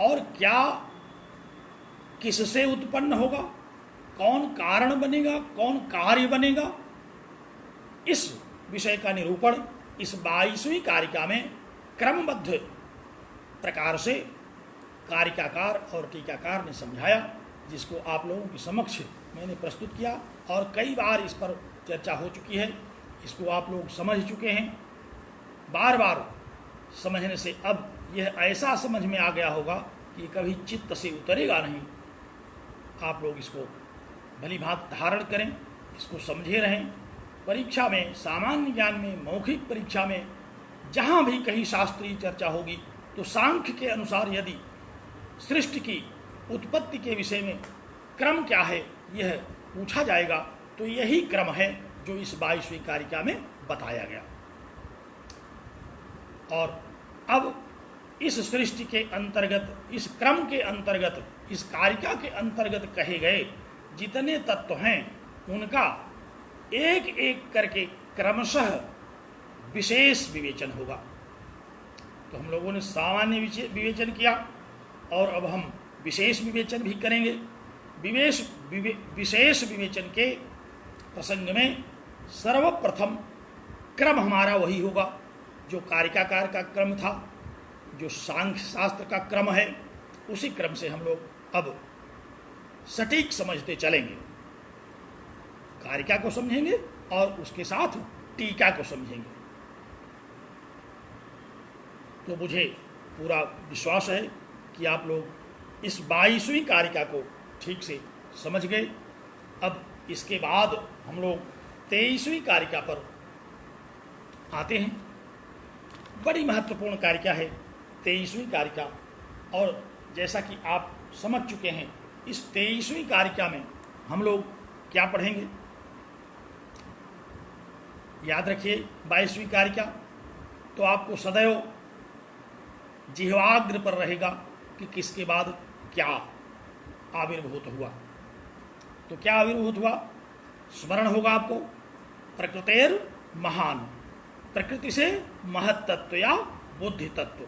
और क्या किससे उत्पन्न होगा, कौन कारण बनेगा, कौन कार्य बनेगा, इस विषय का निरूपण इस 22वीं कारिका में क्रमबद्ध प्रकार से कारिकाकार और टीकाकार ने समझाया। जिसको आप लोगों के समक्ष मैंने प्रस्तुत किया और कई बार इस पर चर्चा हो चुकी है। इसको आप लोग समझ चुके हैं। बार बार समझने से अब यह ऐसा समझ में आ गया होगा कि कभी चित्त से उतरेगा नहीं। आप लोग इसको भली भांति धारण करें, इसको समझे रहें। परीक्षा में, सामान्य ज्ञान में, मौखिक परीक्षा में जहाँ भी कहीं शास्त्रीय चर्चा होगी तो सांख्य के अनुसार यदि सृष्टि की उत्पत्ति के विषय में क्रम क्या है यह पूछा जाएगा तो यही क्रम है जो इस 22वीं कारिका में बताया गया। और अब इस सृष्टि के अंतर्गत, इस क्रम के अंतर्गत, इस कारिका के अंतर्गत कहे गए जितने तत्व हैं उनका एक एक करके क्रमशः विशेष विवेचन होगा। तो हम लोगों ने सामान्य विवेचन किया और अब हम विशेष विवेचन भी करेंगे। विशेष विवेचन के प्रसंग में सर्वप्रथम क्रम हमारा वही होगा जो कारिकाकार का क्रम था, जो सांख्य शास्त्र का क्रम है। उसी क्रम से हम लोग अब सटीक समझते चलेंगे। कारिका को समझेंगे और उसके साथ टीका को समझेंगे। तो मुझे पूरा विश्वास है कि आप लोग इस 22वीं कारिका को ठीक से समझ गए। अब इसके बाद हम लोग 23वीं कारिका पर आते हैं। बड़ी महत्वपूर्ण कारिका है 23वीं कारिका। और जैसा कि आप समझ चुके हैं, इस 23वीं कारिका में हम लोग क्या पढ़ेंगे, याद रखिए। 22वीं कारिका तो आपको सदैव जिह्वाग्र पर रहेगा कि किसके बाद क्या आविर्भूत हुआ। तो क्या आविर्भूत हुआ, स्मरण होगा आपको। प्रकृतेर महान, प्रकृति से महत तत्व या बुद्धि तत्व,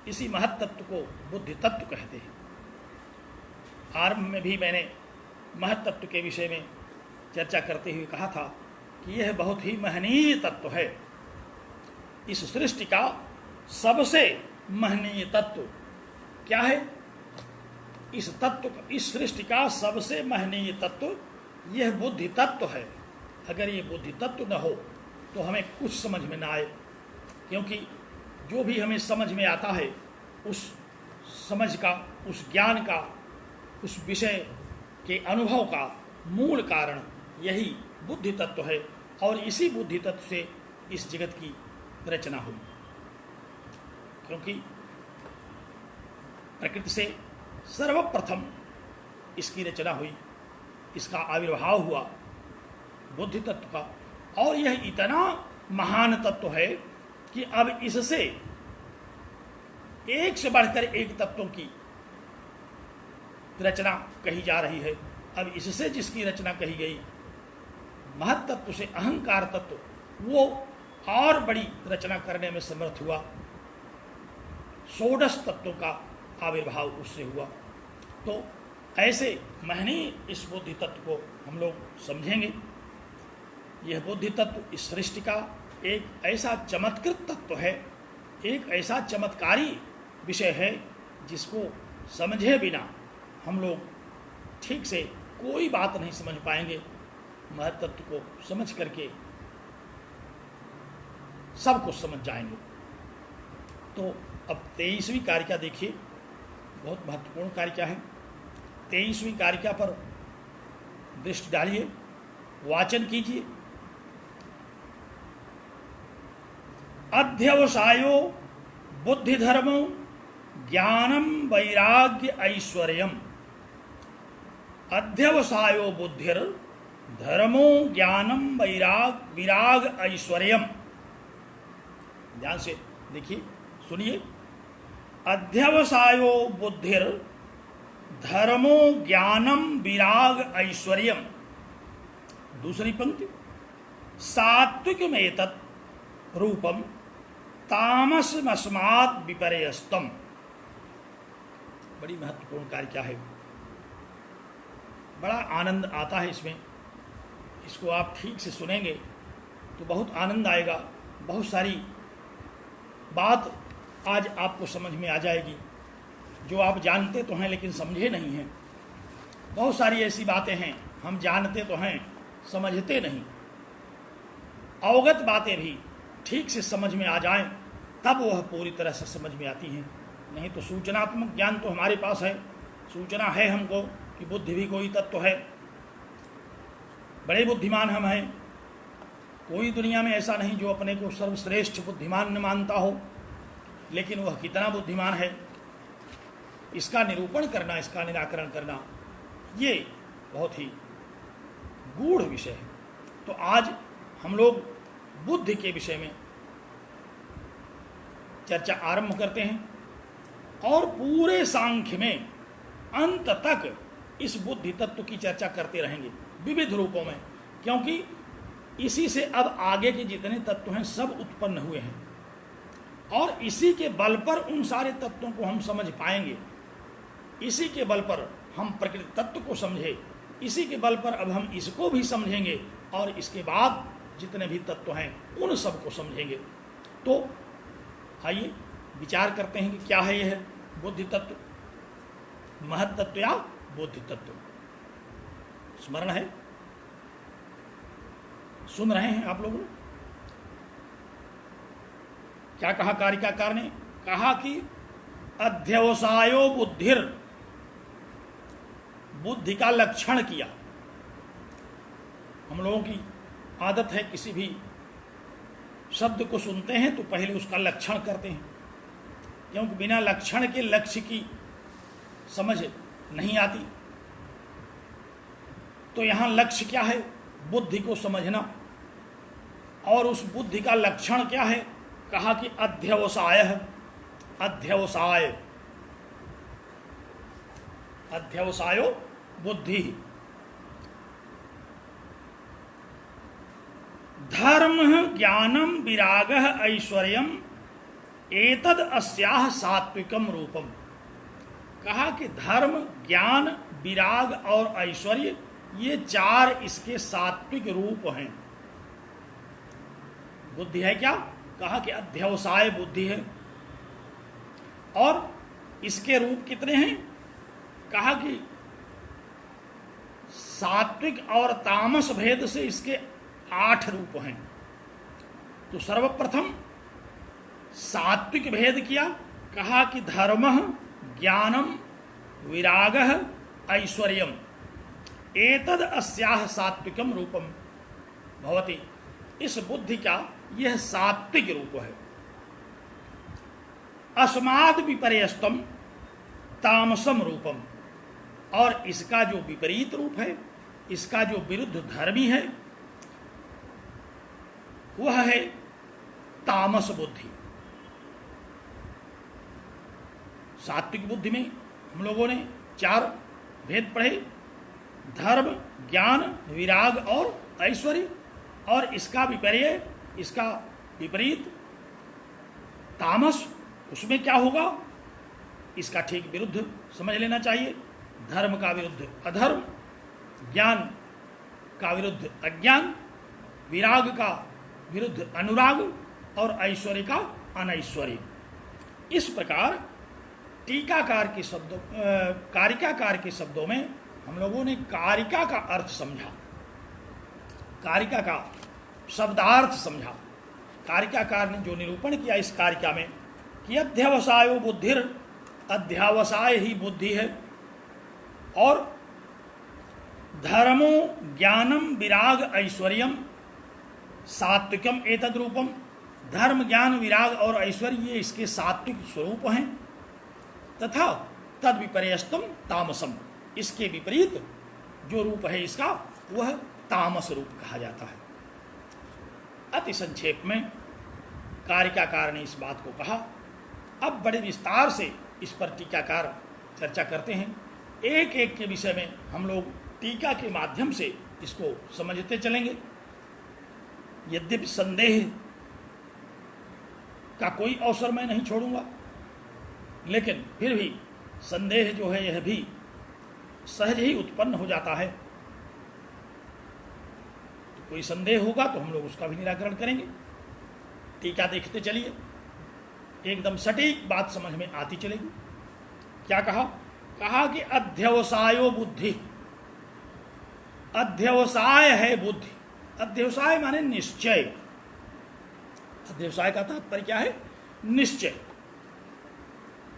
इसी महत तत्व को बुद्धि तत्व कहते हैं। आरंभ में भी मैंने महत तत्व के विषय में चर्चा करते हुए कहा था कि यह बहुत ही महनीय तत्व है। इस सृष्टि का सबसे महनीय तत्व क्या है? इस सृष्टि का सबसे महनीय तत्व यह बुद्धि तत्व है। अगर ये बुद्धि तत्व न हो तो हमें कुछ समझ में ना आए, क्योंकि जो भी हमें समझ में आता है उस समझ का, उस ज्ञान का, उस विषय के अनुभव का मूल कारण यही बुद्धि तत्व है। और इसी बुद्धि तत्व से इस जगत की रचना हुई, क्योंकि प्रकृति से सर्वप्रथम इसकी रचना हुई, इसका आविर्भाव हुआ बुद्धि तत्व का। और यह इतना महान तत्व है कि अब इससे एक से बढ़कर एक तत्वों की रचना कही जा रही है। अब इससे जिसकी रचना कही गई, महत तत्व से अहंकार तत्व, वो और बड़ी रचना करने में समर्थ हुआ। षोडश तत्वों का आविर्भाव उससे हुआ। तो ऐसे महनीय इस बुद्धि तत्व को हम लोग समझेंगे। यह बुद्धि तत्व इस सृष्टि का एक ऐसा चमत्कृत तत्व है, एक ऐसा चमत्कारी विषय है जिसको समझे बिना हम लोग ठीक से कोई बात नहीं समझ पाएंगे। महत तत्व को समझ करके सब कुछ समझ जाएंगे। तो अब 23वीं कारिका देखिए, बहुत महत्वपूर्ण कारिका है। 23वीं कारिका पर दृष्टि डालिए, वाचन कीजिए। अध्यवसायो बुद्धि धर्मो ज्ञानम वैराग्य ऐश्वर्यम। अध्यवसायो बुद्धिर धर्मो ज्ञानम विराग ऐश्वर्यम। ध्यान से देखिए, सुनिए। अध्यवसायो बुद्धिर धर्मो ज्ञानम विराग ऐश्वर्यम। दूसरी पंक्ति, सात्विकमेतत् रूपम तामसमस्मात् विपर्यस्तम। बड़ी महत्वपूर्ण कारिका है, बड़ा आनंद आता है इसमें। इसको आप ठीक से सुनेंगे तो बहुत आनंद आएगा। बहुत सारी बात आज आपको समझ में आ जाएगी जो आप जानते तो हैं लेकिन समझे नहीं हैं। बहुत सारी ऐसी बातें हैं हम जानते तो हैं, समझते नहीं। अवगत बातें भी ठीक से समझ में आ जाएं तब वह पूरी तरह से समझ में आती हैं। नहीं तो सूचनात्मक ज्ञान तो हमारे पास है, सूचना है हमको कि बुद्धि भी कोई तत्व है, बड़े बुद्धिमान हम हैं। कोई दुनिया में ऐसा नहीं जो अपने को सर्वश्रेष्ठ बुद्धिमान न मानता हो, लेकिन वह कितना बुद्धिमान है इसका निरूपण करना, इसका निराकरण करना, ये बहुत ही गूढ़ विषय है। तो आज हम लोग बुद्धि के विषय में चर्चा आरंभ करते हैं और पूरे सांख्य में अंत तक इस बुद्धि तत्व की चर्चा करते रहेंगे विविध रूपों में, क्योंकि इसी से अब आगे के जितने तत्व हैं सब उत्पन्न हुए हैं और इसी के बल पर उन सारे तत्वों को हम समझ पाएंगे। इसी के बल पर हम प्रकृति तत्व को समझे, इसी के बल पर अब हम इसको भी समझेंगे और इसके बाद जितने भी तत्व हैं उन सबको समझेंगे। तो आइए विचार करते हैं कि क्या है यह बुद्धि तत्व, महत तत्व या बुद्धि तत्व। स्मरण है, सुन रहे हैं आप लोग। क्या कहा कारिकाकार ने? कहा कि अध्यवसायो बुद्धिर, बुद्धि का लक्षण किया। हम लोगों की आदत है किसी भी शब्द को सुनते हैं तो पहले उसका लक्षण करते हैं, क्योंकि बिना लक्षण के लक्ष्य की समझ नहीं आती। तो यहां लक्ष्य क्या है? बुद्धि को समझना। और उस बुद्धि का लक्षण क्या है? कहा कि अध्यवसाय है। अध्यवसाय, अध्यवसायो बुद्धि। धर्म ज्ञानम विरागः ऐश्वर्यम एतद अस्याह सात्विकम रूपम। कहा कि धर्म, ज्ञान, विराग और ऐश्वर्य ये चार इसके सात्विक रूप हैं। बुद्धि है क्या? कहा कि अध्यवसाय बुद्धि है। और इसके रूप कितने हैं? कहा कि सात्विक और तामस भेद से इसके 8 रूप हैं। तो सर्वप्रथम सात्विक भेद किया, कहा कि धर्मः ज्ञानम विरागः ऐश्वर्यम एतद अस्याह सात्विकम रूपम भवति। इस बुद्धि का यह सात्विक रूप है। अस्माद् विपर्यस्तम तामसम रूपम, और इसका जो विपरीत रूप है, इसका जो विरुद्ध धर्मी है, वह है तामस बुद्धि। सात्विक बुद्धि में हम लोगों ने 4 भेद पढ़े, धर्म, ज्ञान, विराग और ऐश्वर्य। और इसका विपर्य, इसका विपरीत तामस, उसमें क्या होगा? इसका ठीक विरुद्ध समझ लेना चाहिए। धर्म का विरुद्ध अधर्म, ज्ञान का विरुद्ध अज्ञान, विराग का विरुद्ध अनुराग और ऐश्वर्य का अनैश्वर्य। इस प्रकार टीकाकार के शब्दों, कारिकाकार के शब्दों में हम लोगों ने कारिका का अर्थ समझा, कारिका का शब्दार्थ समझा। कारिकाकार ने जो निरूपण किया इस कारिका में कि अध्यवसायो बुद्धिर, अध्यावसाय ही बुद्धि है। और धर्मो ज्ञानम विराग ऐश्वर्यम सात्विकम एतद रूपम। धर्म, ज्ञान, विराग और ऐश्वर्य ये इसके सात्विक स्वरूप हैं। तथा तद विपर्यस्तम तामसम, इसके विपरीत जो रूप है इसका वह तामस रूप कहा जाता है। अति संक्षेप में कारिकाकार ने इस बात को कहा। अब बड़े विस्तार से इस पर टीकाकार चर्चा करते हैं। एक एक के विषय में हम लोग टीका के माध्यम से इसको समझते चलेंगे। यद्यपि संदेह का कोई अवसर मैं नहीं छोड़ूंगा, लेकिन फिर भी संदेह जो है यह भी सहज ही उत्पन्न हो जाता है। तो कोई संदेह होगा तो हम लोग उसका भी निराकरण करेंगे। टीका देखते चलिए, एकदम सटीक बात समझ में आती चलेगी। क्या कहा? कहा कि अध्यवसायो बुद्धि, अध्यवसाय है बुद्धि। अध्यवसाय माने निश्चय। अध्यवसाय का तात्पर्य क्या है? निश्चय।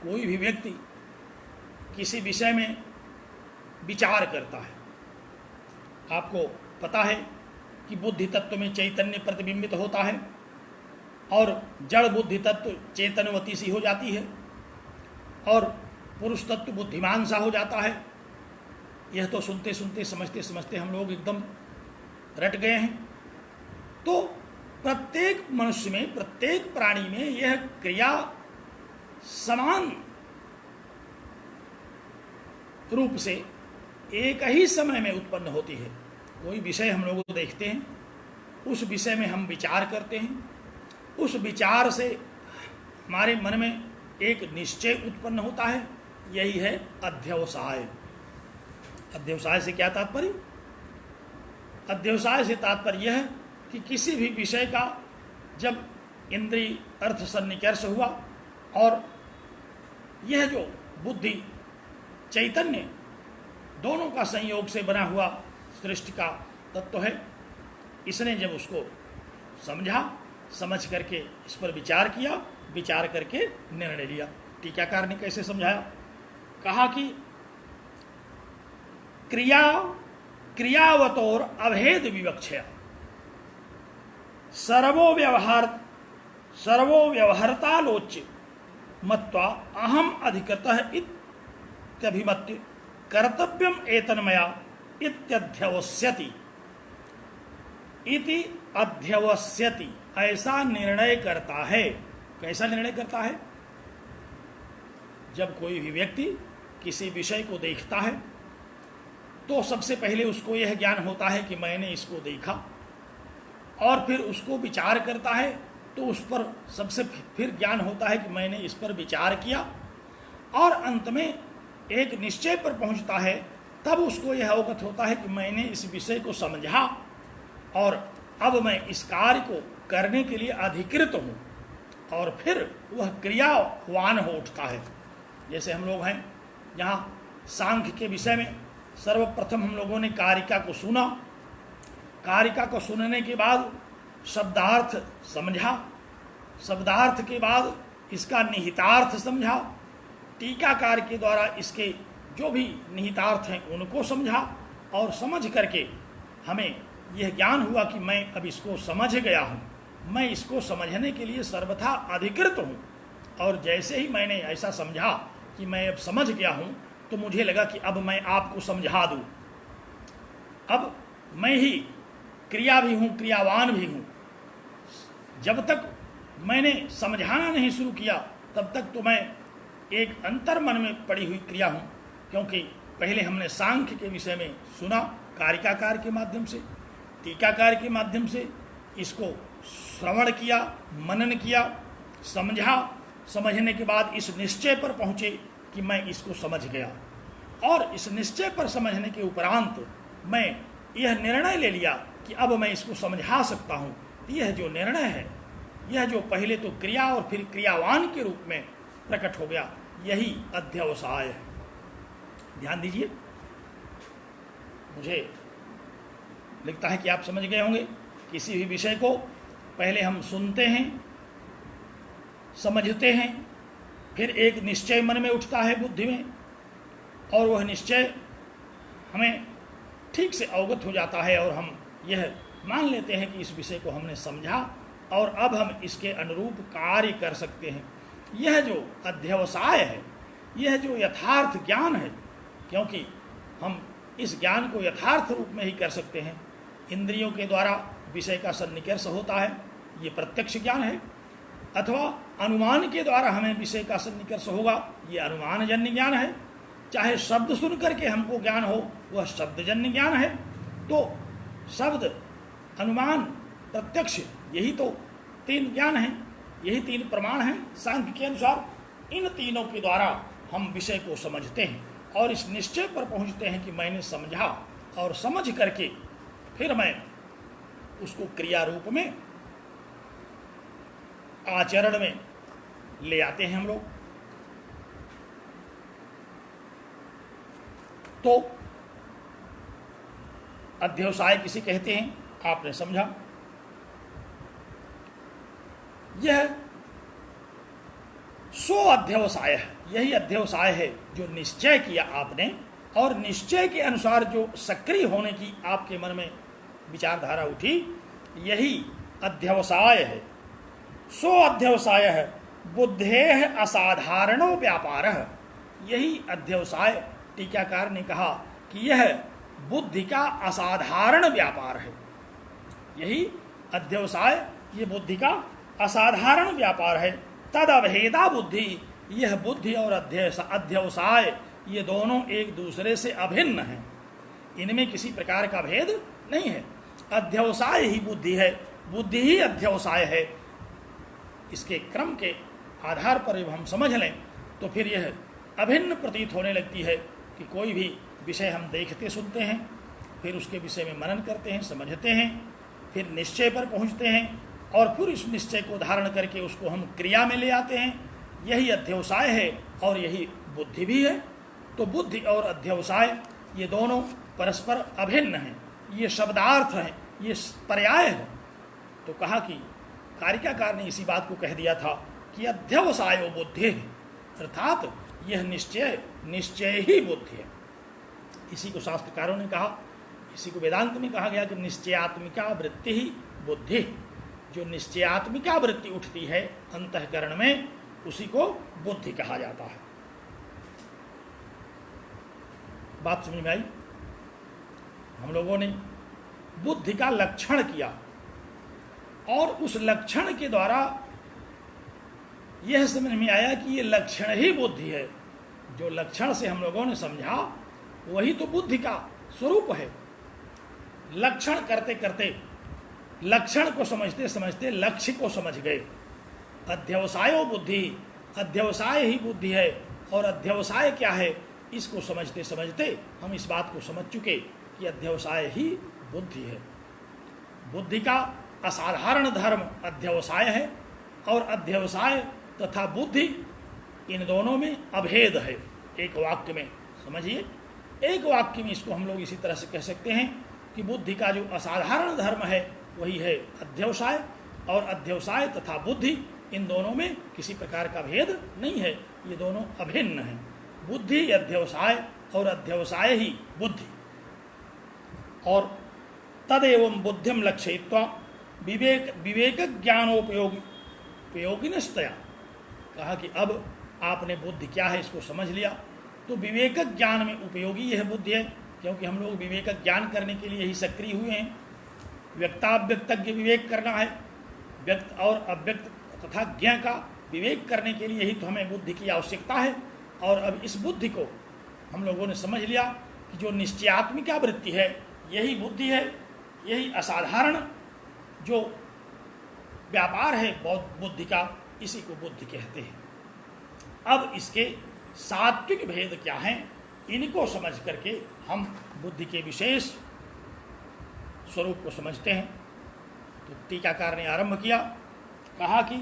कोई भी व्यक्ति किसी विषय में विचार करता है। आपको पता है कि बुद्धि तत्व में चैतन्य प्रतिबिंबित होता है और जड़ बुद्धि तत्व चेतनवती सी हो जाती है और पुरुष तत्व बुद्धिमान सा हो जाता है। यह तो सुनते सुनते समझते समझते हम लोग एकदम रट गए हैं। तो प्रत्येक मनुष्य में, प्रत्येक प्राणी में यह क्रिया समान रूप से एक ही समय में उत्पन्न होती है। कोई विषय हम लोग देखते हैं, उस विषय में हम विचार करते हैं, उस विचार से हमारे मन में एक निश्चय उत्पन्न होता है। यही है अध्यवसाय। अध्यवसाय से क्या तात्पर्य? अध्यवसाय से तात्पर्य यह है कि किसी भी विषय का जब इंद्रिय अर्थ सन्निकर्ष हुआ और यह जो बुद्धि चैतन्य दोनों का संयोग से बना हुआ सृष्टि का तत्व है, इसने जब उसको समझा, समझ करके इस पर विचार किया, विचार करके निर्णय लिया। टीकाकार ने कैसे समझाया? कहा कि क्रियावतोर अभेद विवक्षया सर्वो व्यवहारतालोच्य मत्वा अहम अधिकृतः इत्यभिमत्य कर्तव्यम एतन्मया इत्यध्यवस्यति इति अध्यवस्यति, ऐसा निर्णय करता है। कैसा निर्णय करता है? जब कोई भी व्यक्ति किसी विषय को देखता है तो सबसे पहले उसको यह ज्ञान होता है कि मैंने इसको देखा, और फिर उसको विचार करता है तो उस पर सबसे फिर ज्ञान होता है कि मैंने इस पर विचार किया, और अंत में एक निश्चय पर पहुंचता है। तब उसको यह अवगत होता है कि मैंने इस विषय को समझा और अब मैं इस कार्य को करने के लिए अधिकृत हूँ, और फिर वह क्रियावान हो उठता है। जैसे हम लोग हैं यहाँ सांख्य के विषय में, सर्वप्रथम हम लोगों ने कारिका को सुना, कारिका को सुनने के बाद शब्दार्थ समझा, शब्दार्थ के बाद इसका निहितार्थ समझा, टीकाकार के द्वारा इसके जो भी निहितार्थ हैं उनको समझा, और समझ करके हमें यह ज्ञान हुआ कि मैं अब इसको समझ गया हूँ, मैं इसको समझने के लिए सर्वथा अधिकृत हूँ। और जैसे ही मैंने ऐसा समझा कि मैं अब समझ गया हूँ तो मुझे लगा कि अब मैं आपको समझा दूँ। अब मैं ही क्रिया भी हूँ, क्रियावान भी हूँ। जब तक मैंने समझाना नहीं शुरू किया तब तक तो मैं एक अंतर मन में पड़ी हुई क्रिया हूँ, क्योंकि पहले हमने सांख्य के विषय में सुना कारिकाकार के माध्यम से, टीकाकार के माध्यम से इसको श्रवण किया, मनन किया, समझा, समझने के बाद इस निश्चय पर पहुँचे कि मैं इसको समझ गया, और इस निश्चय पर समझने के उपरांत मैं यह निर्णय ले लिया कि अब मैं इसको समझा सकता हूँ। यह जो निर्णय है, यह जो पहले तो क्रिया और फिर क्रियावान के रूप में प्रकट हो गया, यही अध्यवसाय है। ध्यान दीजिए, मुझे लगता है कि आप समझ गए होंगे। किसी भी विषय को पहले हम सुनते हैं, समझते हैं, फिर एक निश्चय मन में उठता है बुद्धि में, और वह निश्चय हमें ठीक से अवगत हो जाता है और हम यह मान लेते हैं कि इस विषय को हमने समझा और अब हम इसके अनुरूप कार्य कर सकते हैं। यह जो अध्यवसाय है, यह जो यथार्थ ज्ञान है, क्योंकि हम इस ज्ञान को यथार्थ रूप में ही कर सकते हैं। इंद्रियों के द्वारा विषय का सन्निकर्ष होता है, ये प्रत्यक्ष ज्ञान है, अथवा अनुमान के द्वारा हमें विषय का सन्निकर्ष होगा, ये अनुमानजन्य ज्ञान है। चाहे शब्द सुन करके हमको ज्ञान हो, वह शब्दजन्य ज्ञान है। तो शब्द, अनुमान, प्रत्यक्ष, यही तो तीन ज्ञान हैं, यही तीन प्रमाण हैं सांख्य के अनुसार। इन तीनों के द्वारा हम विषय को समझते हैं और इस निश्चय पर पहुंचते हैं कि मैंने समझा, और समझ करके फिर मैं उसको क्रिया रूप में, आचरण में ले आते हैं हम लोग। तो अध्यवसाय किसे कहते हैं आपने समझा। यह सो अध्यवसाय है, यही अध्यवसाय है जो निश्चय किया आपने और निश्चय के अनुसार जो सक्रिय होने की आपके मन में विचारधारा उठी, यही अध्यवसाय है। सो अध्यवसाय है बुद्धेः असाधारणो व्यापार, यही अध्यवसाय टीकाकार ने कहा कि यह बुद्धि का असाधारण व्यापार है। यही अध्यवसाय ये बुद्धि का असाधारण व्यापार है। तद अभेदा बुद्धि, यह बुद्धि और अध्यवसाय ये दोनों एक दूसरे से अभिन्न हैं, इनमें किसी प्रकार का भेद नहीं है। अध्यवसाय ही बुद्धि है, बुद्धि ही अध्यवसाय है। इसके क्रम के आधार पर जब हम समझ लें तो फिर यह अभिन्न प्रतीत होने लगती है कि कोई भी विषय हम देखते सुनते हैं, फिर उसके विषय में मनन करते हैं, समझते हैं, फिर निश्चय पर पहुंचते हैं और फिर इस निश्चय को धारण करके उसको हम क्रिया में ले आते हैं। यही अध्यवसाय है और यही बुद्धि भी है। तो बुद्धि और अध्यवसाय ये दोनों परस्पर अभिन्न हैं, ये शब्दार्थ हैं, ये पर्याय है। तो कहा कि कारिकाकार ने इसी बात को कह दिया था कि अध्यवसायो बुद्धि है, अर्थात यह निश्चय ही बुद्धि है। इसी को शास्त्रकारों ने कहा, इसी को वेदांत में कहा गया कि निश्चयात्मिका वृत्ति ही बुद्धि, जो निश्चयात्मिका वृत्ति उठती है अंतःकरण में उसी को बुद्धि कहा जाता है। बात समझ में आई। हम लोगों ने बुद्धि का लक्षण किया और उस लक्षण के द्वारा यह समझ में आया कि ये लक्षण ही बुद्धि है। जो लक्षण से हम लोगों ने समझा वही तो बुद्धि का स्वरूप है। लक्षण करते करते, लक्षण को समझते समझते लक्ष्य को समझ गए। अध्यवसायो बुद्धि, अध्यवसाय ही बुद्धि है और अध्यवसाय क्या है इसको समझते समझते हम इस बात को समझ चुके कि अध्यवसाय ही बुद्धि है। बुद्धि का असाधारण धर्म अध्यवसाय है और अध्यवसाय तथा बुद्धि इन दोनों में अभेद है। एक वाक्य में समझिए, एक वाक्य में इसको हम लोग इसी तरह से कह सकते हैं कि बुद्धि का जो असाधारण धर्म है वही है अध्यवसाय और अध्यवसाय तथा बुद्धि इन दोनों में किसी प्रकार का भेद नहीं है, ये दोनों अभिन्न हैं। बुद्धि अध्यवसाय और अध्यवसाय ही बुद्धि। और तदेवं बुद्धिम लक्षयित्वा विवेक ज्ञानोपयोगिनस्तया, कहा कि अब आपने बुद्धि क्या है इसको समझ लिया तो विवेक ज्ञान में उपयोगी यह बुद्धि है, क्योंकि हम लोग विवेक ज्ञान करने के लिए ही सक्रिय हुए हैं। व्यक्ताव्यक्तज्ञ विवेक करना है, व्यक्त और अव्यक्त तथा ज्ञ का विवेक करने के लिए ही तो हमें बुद्धि की आवश्यकता है। और अब इस बुद्धि को हम लोगों ने समझ लिया कि जो निश्चयात्मिका वृत्ति है यही बुद्धि है, यही असाधारण जो व्यापार है बुद्धि का, इसी को बुद्धि कहते हैं। अब इसके सात्विक भेद क्या हैं, इनको समझ करके हम बुद्धि के विशेष स्वरूप को समझते हैं। तो टीकाकार ने आरंभ किया, कहा कि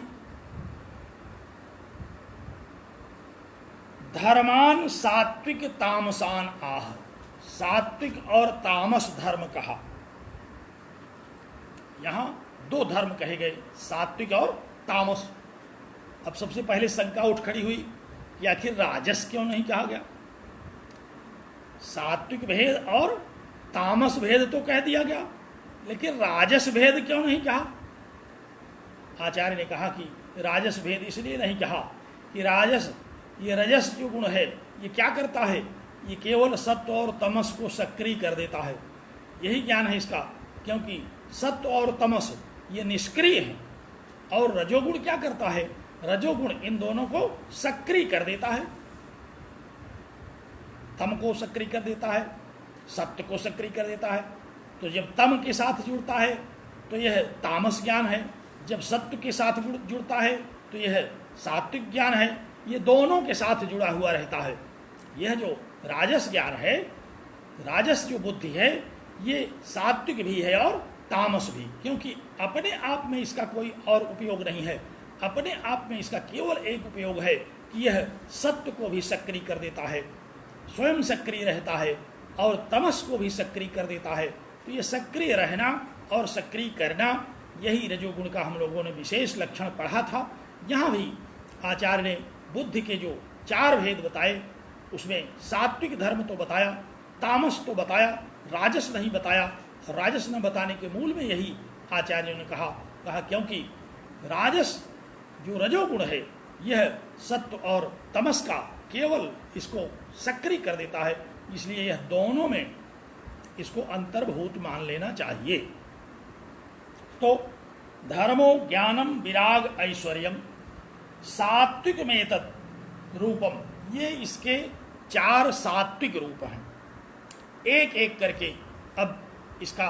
धर्मान सात्विक तामसान आह, सात्विक और तामस धर्म कहा। यहां दो धर्म कहे गए, सात्विक और तामस। अब सबसे पहले शंका उठ खड़ी हुई कि आखिर राजस क्यों नहीं कहा गया। सात्विक भेद और तामस भेद तो कह दिया गया, लेकिन राजस भेद क्यों नहीं कहा। आचार्य ने कहा कि राजस भेद इसलिए नहीं कहा कि राजस, ये रजस जो गुण है ये क्या करता है, ये केवल सत्व और तमस को सक्रिय कर देता है, यही ज्ञान है इसका। क्योंकि सत्व और तमस ये निष्क्रिय हैं और रजोगुण क्या करता है, रजोगुण इन दोनों को सक्रिय कर देता है। तम को सक्रिय कर देता है, सत्य को सक्रिय कर देता है। तो जब तम के साथ जुड़ता है तो यह तामस ज्ञान है, जब सत्य के साथ जुड़ता है तो यह सात्विक ज्ञान है। ये दोनों के साथ जुड़ा हुआ रहता है। यह जो राजस ज्ञान है, राजस जो बुद्धि है, ये सात्विक भी है और तामस भी, क्योंकि अपने आप में इसका कोई और उपयोग नहीं है। अपने आप में इसका केवल एक उपयोग है कि यह सत्य को भी सक्रिय कर देता है, स्वयं सक्रिय रहता है और तमस को भी सक्रिय कर देता है। तो ये सक्रिय रहना और सक्रिय करना, यही रजोगुण का हम लोगों ने विशेष लक्षण पढ़ा था। यहाँ भी आचार्य ने बुद्धि के जो 4 भेद बताए, उसमें सात्विक धर्म तो बताया, तामस तो बताया, राजस नहीं बताया। राजस न बताने के मूल में यही आचार्यों ने कहा क्योंकि राजस जो रजोगुण है यह सत्व और तमस का केवल इसको सक्रिय कर देता है, इसलिए यह दोनों में इसको अंतर्भूत मान लेना चाहिए। तो धर्मो ज्ञानम विराग ऐश्वर्यम सात्विक में तत् रूपम, ये इसके 4 सात्विक रूप हैं। एक एक करके अब इसका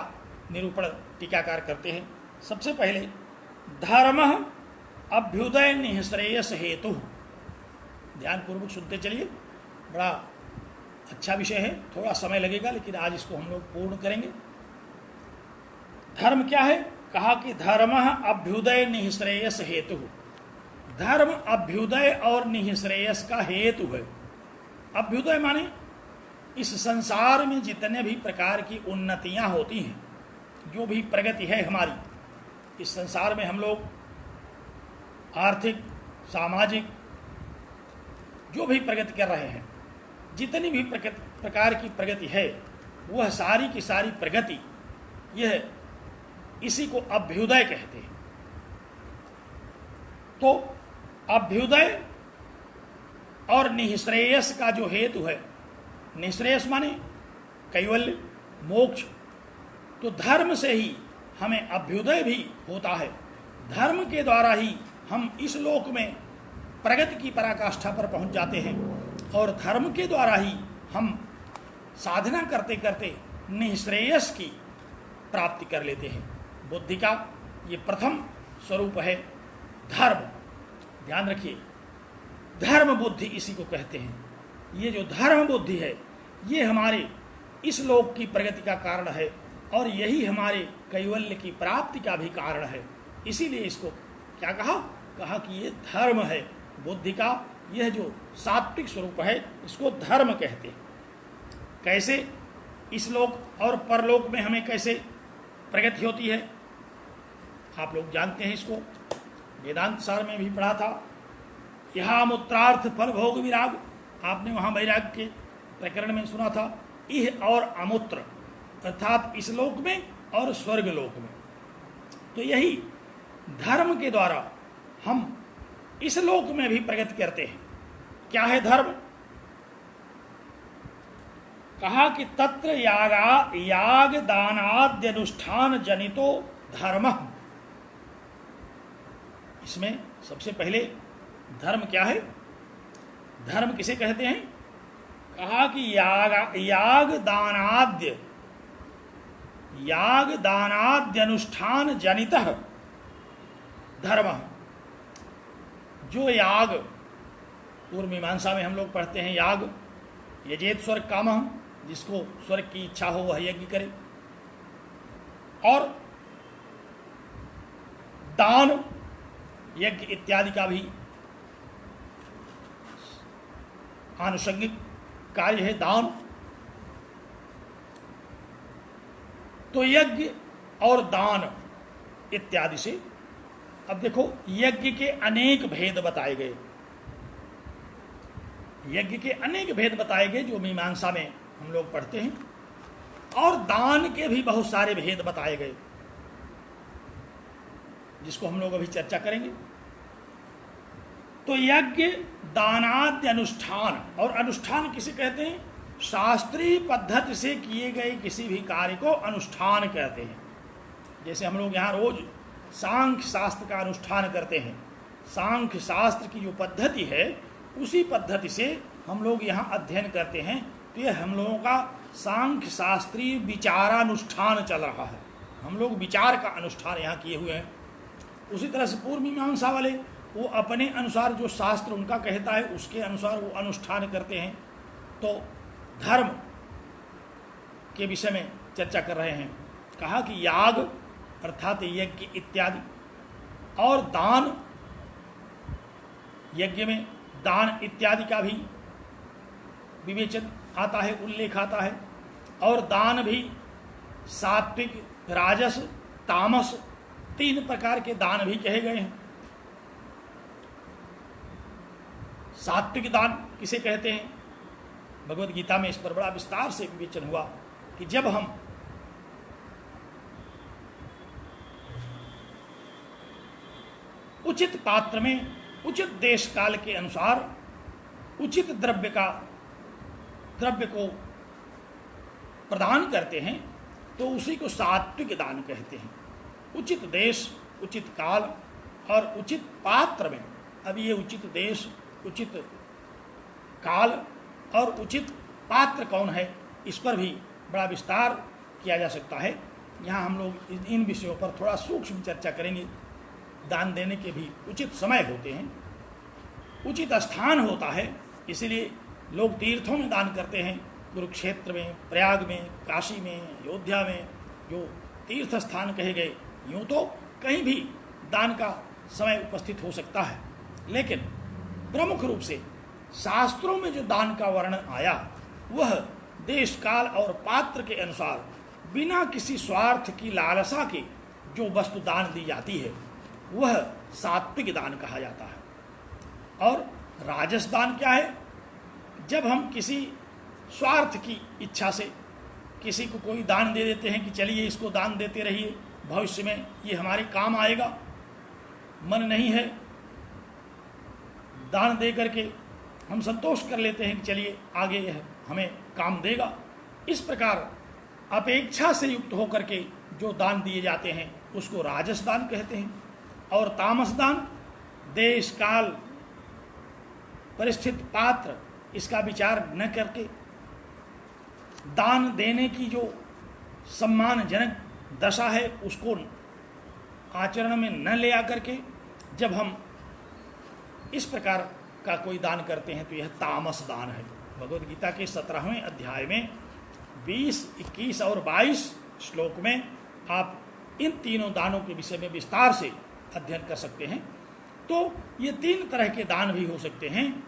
निरूपण टीकाकार करते हैं। सबसे पहले धर्म अभ्युदय निःश्रेयस हेतु, ध्यान पूर्वक सुनते चलिए, बड़ा अच्छा विषय है, थोड़ा समय लगेगा लेकिन आज इसको हम लोग पूर्ण करेंगे। धर्म क्या है? कहा कि धर्म अभ्युदय निःश्रेयस हेतु, धर्म अभ्युदय और निःश्रेयस का हेतु है। अभ्युदय माने इस संसार में जितने भी प्रकार की उन्नतियां होती हैं, जो भी प्रगति है हमारी इस संसार में, हम लोग आर्थिक सामाजिक जो भी प्रगति कर रहे हैं, जितनी भी प्रकार की प्रगति है, वह सारी की सारी प्रगति यह इसी को अभ्युदय कहते हैं। तो अभ्युदय और निःश्रेयस का जो हेतु है, निःश्रेयस माने कैवल्य मोक्ष, तो धर्म से ही हमें अभ्युदय भी होता है। धर्म के द्वारा ही हम इस लोक में प्रगति की पराकाष्ठा पर पहुंच जाते हैं और धर्म के द्वारा ही हम साधना करते करते निःश्रेयस की प्राप्ति कर लेते हैं। बुद्धि का ये प्रथम स्वरूप है धर्म। ध्यान रखिए, धर्म बुद्धि इसी को कहते हैं। ये जो धर्म बुद्धि है ये हमारे इस लोक की प्रगति का कारण है और यही हमारे कैवल्य की प्राप्ति का भी कारण है। इसीलिए इसको क्या कहा कि ये धर्म है बुद्धि का, यह जो सात्विक स्वरूप है इसको धर्म कहते हैं। कैसे इस लोक और परलोक में हमें कैसे प्रगति होती है, आप लोग जानते हैं, इसको वेदांत सार में भी पढ़ा था। यहा मूत्रार्थ फल भोग विराग, आपने वहां वैराग के प्रकरण में सुना था। इह और अमूत्र, अर्थात इस लोक में और स्वर्ग लोक में। तो यही धर्म के द्वारा हम इस लोक में भी प्रगति करते हैं। क्या है धर्म? कहा कि तत्र याग दानाद्यनुष्ठान जनितो धर्म। इसमें सबसे पहले धर्म क्या है, धर्म किसे कहते हैं? कहा कि याग दानाद्यनुष्ठान जनितः धर्म। जो याग, पूर्व मीमांसा में हम लोग पढ़ते हैं याग यजेत स्वर्ग कामः, जिसको स्वर्ग की इच्छा हो वह यज्ञ करे, और दान यज्ञ इत्यादि का भी आनुषंगिक कार्य है दान। तो यज्ञ और दान इत्यादि से, अब देखो यज्ञ के अनेक भेद बताए गए, यज्ञ के अनेक भेद बताए गए जो मीमांसा में हम लोग पढ़ते हैं, और दान के भी बहुत सारे भेद बताए गए जिसको हम लोग अभी चर्चा करेंगे। तो यज्ञ दानाद्य अनुष्ठान, और अनुष्ठान किसे कहते हैं? शास्त्रीय पद्धति से किए गए किसी भी कार्य को अनुष्ठान कहते हैं। जैसे हम लोग यहाँ रोज सांख्य शास्त्र का अनुष्ठान करते हैं, सांख्य शास्त्र की जो पद्धति है उसी पद्धति से हम लोग यहाँ अध्ययन करते हैं। तो ये हम लोगों का सांख्य शास्त्रीय विचारानुष्ठान चल रहा है, हम लोग विचार का अनुष्ठान यहाँ किए हुए हैं। उसी तरह से पूर्व मीमांसा वाले वो अपने अनुसार जो शास्त्र उनका कहता है उसके अनुसार वो अनुष्ठान करते हैं। तो धर्म के विषय में चर्चा कर रहे हैं। कहा कि याग अर्थात यज्ञ इत्यादि, और दान, यज्ञ में दान इत्यादि का भी विवेचन आता है, उल्लेख आता है। और दान भी सात्विक, राजस, तामस, 3 प्रकार के दान भी कहे गए हैं। सात्विक दान किसे कहते हैं? भगवत गीता में इस पर बड़ा विस्तार से विवेचन हुआ कि जब हम उचित पात्र में उचित देश काल के अनुसार उचित द्रव्य को प्रदान करते हैं तो उसी को सात्विक दान कहते हैं। उचित देश, उचित काल और उचित पात्र में, अब ये उचित देश, उचित काल और उचित पात्र कौन है, इस पर भी बड़ा विस्तार किया जा सकता है। यहाँ हम लोग इन विषयों पर थोड़ा सूक्ष्म चर्चा करेंगे। दान देने के भी उचित समय होते हैं, उचित स्थान होता है, इसीलिए लोग तीर्थों में दान करते हैं। कुरुक्षेत्र में, प्रयाग में, काशी में, अयोध्या में जो तीर्थ स्थान कहे गए, यूँ तो कहीं भी दान का समय उपस्थित हो सकता है, लेकिन प्रमुख रूप से शास्त्रों में जो दान का वर्णन आया वह देश, काल और पात्र के अनुसार बिना किसी स्वार्थ की लालसा के जो वस्तु दान दी जाती है वह सात्विक दान कहा जाता है। और राजस दान क्या है? जब हम किसी स्वार्थ की इच्छा से किसी को कोई दान दे देते हैं कि चलिए इसको दान देते रहिए, भविष्य में ये हमारे काम आएगा, मन नहीं है दान दे करके हम संतोष कर लेते हैं कि चलिए आगे यह हमें काम देगा। इस प्रकार अपेक्षा से युक्त होकर के जो दान दिए जाते हैं उसको राजस दान कहते हैं। और तामस दान देश, काल, परिस्थिति, पात्र इसका विचार न करके दान देने की जो सम्मानजनक दशा है उसको आचरण में न ले आकर के जब हम इस प्रकार का कोई दान करते हैं तो यह तामस दान है। भगवद गीता के 17वें अध्याय में 20, 21 और 22 श्लोक में आप इन तीनों दानों के विषय में विस्तार से अध्ययन कर सकते हैं। तो ये 3 तरह के दान भी हो सकते हैं,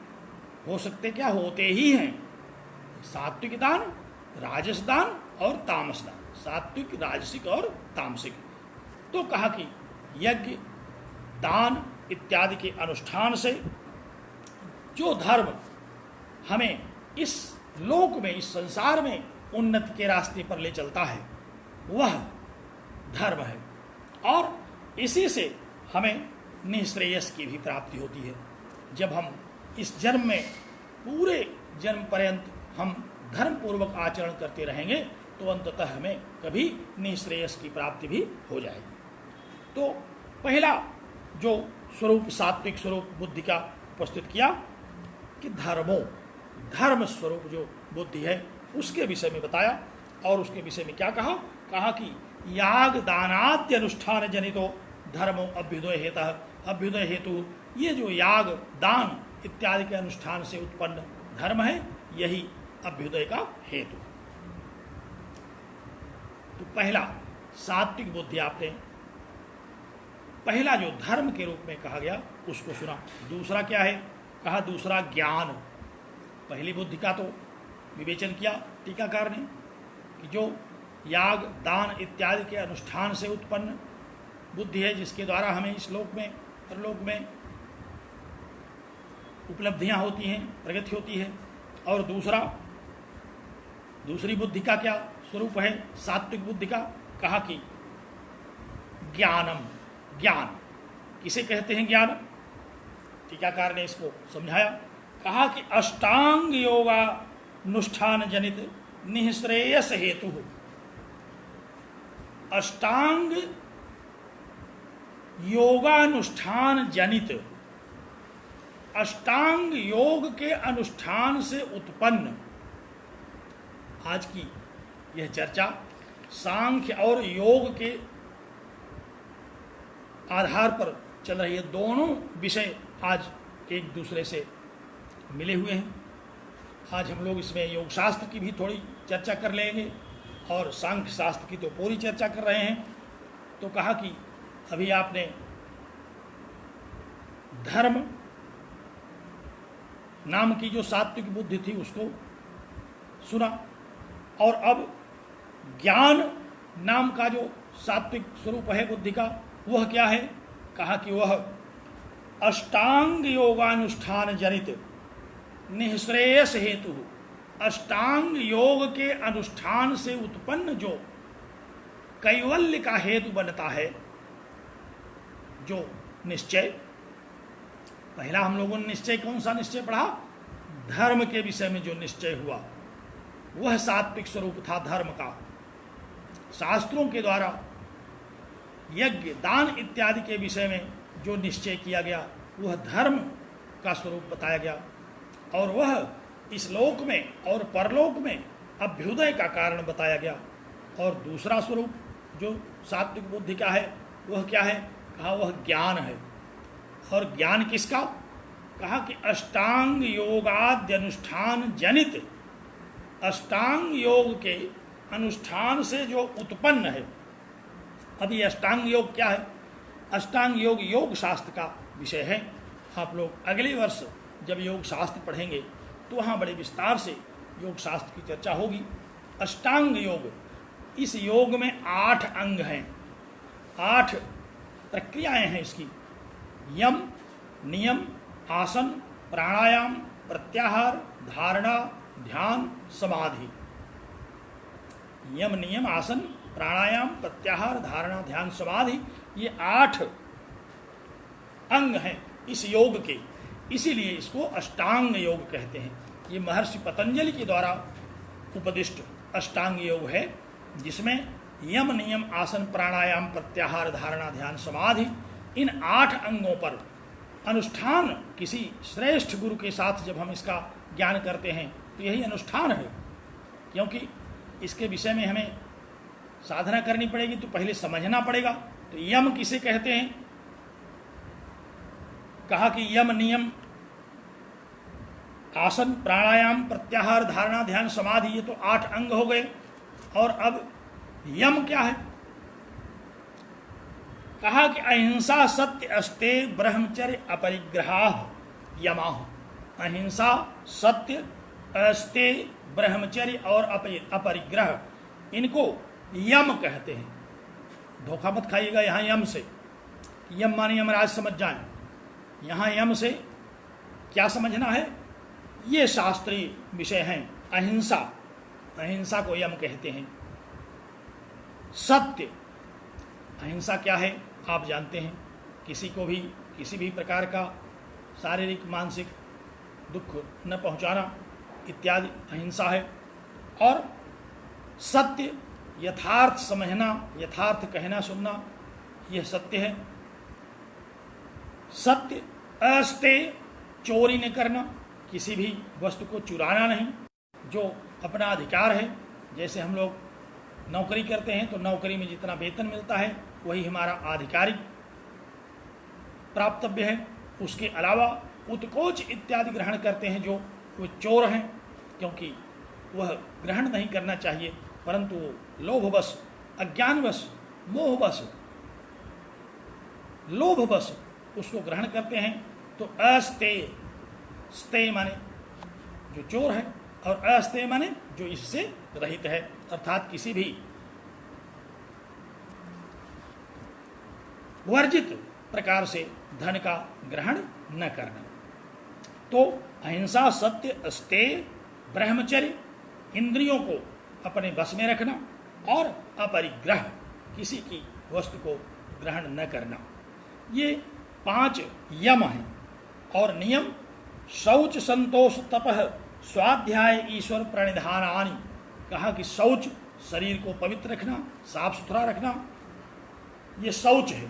क्या होते ही हैं, सात्विक दान, राजस दान और तामस दान, सात्विक, राजसिक और तामसिक। तो कहा कि यज्ञ, दान इत्यादि के अनुष्ठान से जो धर्म हमें इस लोक में, इस संसार में उन्नति के रास्ते पर ले चलता है वह धर्म है, और इसी से हमें निःश्रेयस की भी प्राप्ति होती है। जब हम इस जन्म में पूरे जन्म पर्यंत हम धर्म पूर्वक आचरण करते रहेंगे तो अंततः हमें कभी निःश्रेयस की प्राप्ति भी हो जाएगी। तो पहला जो स्वरूप, सात्विक स्वरूप बुद्धि का उपस्थित किया कि धर्म स्वरूप जो बुद्धि है उसके विषय में बताया। और उसके विषय में क्या कहा? कहा कि याग दानाद्य अनुष्ठान जनितो धर्मो अभ्युदय हेतः, अभ्युदय हेतु ये जो याग, दान इत्यादि के अनुष्ठान से उत्पन्न धर्म है यही अभ्युदय का हेतु है। तो पहला सात्विक बुद्धि आपने पहला जो धर्म के रूप में कहा गया उसको सुना। दूसरा क्या है? कहा दूसरा ज्ञान। पहली बुद्धि का तो विवेचन किया टीकाकार ने कि जो याग, दान इत्यादि के अनुष्ठान से उत्पन्न बुद्धि है जिसके द्वारा हमें इस लोक में, परलोक में उपलब्धियां होती हैं, प्रगति होती है। और दूसरी बुद्धि का क्या स्वरूप है? सात्विक बुद्धि का कहा कि ज्ञानम, ज्ञान किसे कहते हैं? ज्ञान टीकाकार ने इसको समझाया, कहा कि अष्टांग योगानुष्ठान जनित निःश्रेयस हेतु। अष्टांग योगानुष्ठान जनित, अष्टांग योग के अनुष्ठान से उत्पन्न, आज की यह चर्चा सांख्य और योग के आधार पर चल रही है। दोनों विषय आज एक दूसरे से मिले हुए हैं। आज हम लोग इसमें योग शास्त्र की भी थोड़ी चर्चा कर लेंगे और सांख्य शास्त्र की तो पूरी चर्चा कर रहे हैं। तो कहा कि अभी आपने धर्म नाम की जो सात्विक बुद्धि थी उसको सुना, और अब ज्ञान नाम का जो सात्विक स्वरूप है बुद्धि का, वह क्या है? कहा कि वह अष्टांग योगानुष्ठान जनित निःश्रेयस हेतु, अष्टांग योग के अनुष्ठान से उत्पन्न जो कैवल्य का हेतु बनता है, जो निश्चय, पहला हम लोगों ने निश्चय कौन सा निश्चय पढ़ा? धर्म के विषय में जो निश्चय हुआ वह सात्विक स्वरूप था धर्म का। शास्त्रों के द्वारा यज्ञ दान इत्यादि के विषय में जो निश्चय किया गया वह धर्म का स्वरूप बताया गया, और वह इस लोक में और परलोक में अभ्युदय का कारण बताया गया। और दूसरा स्वरूप जो सात्विक बुद्धि का है वह क्या है? कहा वह ज्ञान है। और ज्ञान किसका? कहा कि अष्टांग योगाद्य अनुष्ठान जनित, अष्टांग योग के अनुष्ठान से जो उत्पन्न है। अब ये अष्टांग योग क्या है? अष्टांग योग योग शास्त्र का विषय है। आप लोग अगले वर्ष जब योग शास्त्र पढ़ेंगे तो वहाँ बड़े विस्तार से योग शास्त्र की चर्चा होगी। अष्टांग योग, इस योग में 8 अंग हैं, 8 प्रक्रियाएं हैं इसकी। यम, नियम, आसन, प्राणायाम, प्रत्याहार, धारणा, ध्यान, समाधि। यम, नियम, आसन, प्राणायाम, प्रत्याहार, धारणा, ध्यान, समाधि, ये 8 अंग हैं इस योग के, इसीलिए इसको अष्टांग योग कहते हैं। ये महर्षि पतंजलि के द्वारा उपदिष्ट अष्टांग योग है, जिसमें यम, नियम, आसन, प्राणायाम, प्रत्याहार, धारणा, ध्यान, समाधि, इन 8 अंगों पर अनुष्ठान किसी श्रेष्ठ गुरु के साथ जब हम इसका ज्ञान करते हैं तो यही अनुष्ठान है। क्योंकि इसके विषय में हमें साधना करनी पड़ेगी तो पहले समझना पड़ेगा। तो यम किसे कहते हैं? कहा कि यम, नियम, आसन, प्राणायाम, प्रत्याहार, धारणा, ध्यान, समाधि, ये तो 8 अंग हो गए। और अब यम क्या है? कहा कि अहिंसा, सत्य, अस्ते, ब्रह्मचर्य, अपरिग्रह यमाह। अहिंसा, सत्य, अस्ते, ब्रह्मचर्य और अपरिग्रह, इनको यम कहते हैं। धोखा मत खाइएगा यहाँ यम से, यम माने यमराज समझ जाएं। यहाँ यम से क्या समझना है? ये शास्त्रीय विषय हैं। अहिंसा, अहिंसा को यम कहते हैं। सत्य, अहिंसा क्या है आप जानते हैं। किसी को भी किसी भी प्रकार का शारीरिक मानसिक दुख न पहुंचाना इत्यादि अहिंसा है। और सत्य, यथार्थ समझना, यथार्थ कहना सुनना, यह सत्य है। सत्य, अस्ते, चोरी न करना, किसी भी वस्तु को चुराना नहीं, जो अपना अधिकार है। जैसे हम लोग नौकरी करते हैं तो नौकरी में जितना वेतन मिलता है वही हमारा आधिकारिक प्राप्तव्य है। उसके अलावा उत्कोच इत्यादि ग्रहण करते हैं जो वो चोर हैं, क्योंकि वह ग्रहण नहीं करना चाहिए, परंतु वो लोभवश, अज्ञानवश, मोहवश, लोभवश उसको ग्रहण करते हैं। तो अस्ते, स्ते माने जो चोर है, और अस्ते माने जो इससे रहित है, अर्थात किसी भी वर्जित प्रकार से धन का ग्रहण न करना। तो अहिंसा, सत्य, अस्ते, ब्रह्मचर्य, इंद्रियों को अपने बस में रखना, और अपरिग्रह, किसी की वस्तु को ग्रहण न करना, ये 5 यम हैं। और नियम, शौच, संतोष, तपः, स्वाध्याय, ईश्वर प्रणिधानानि। कहा कि शौच, शरीर को पवित्र रखना, साफ सुथरा रखना, ये शौच है।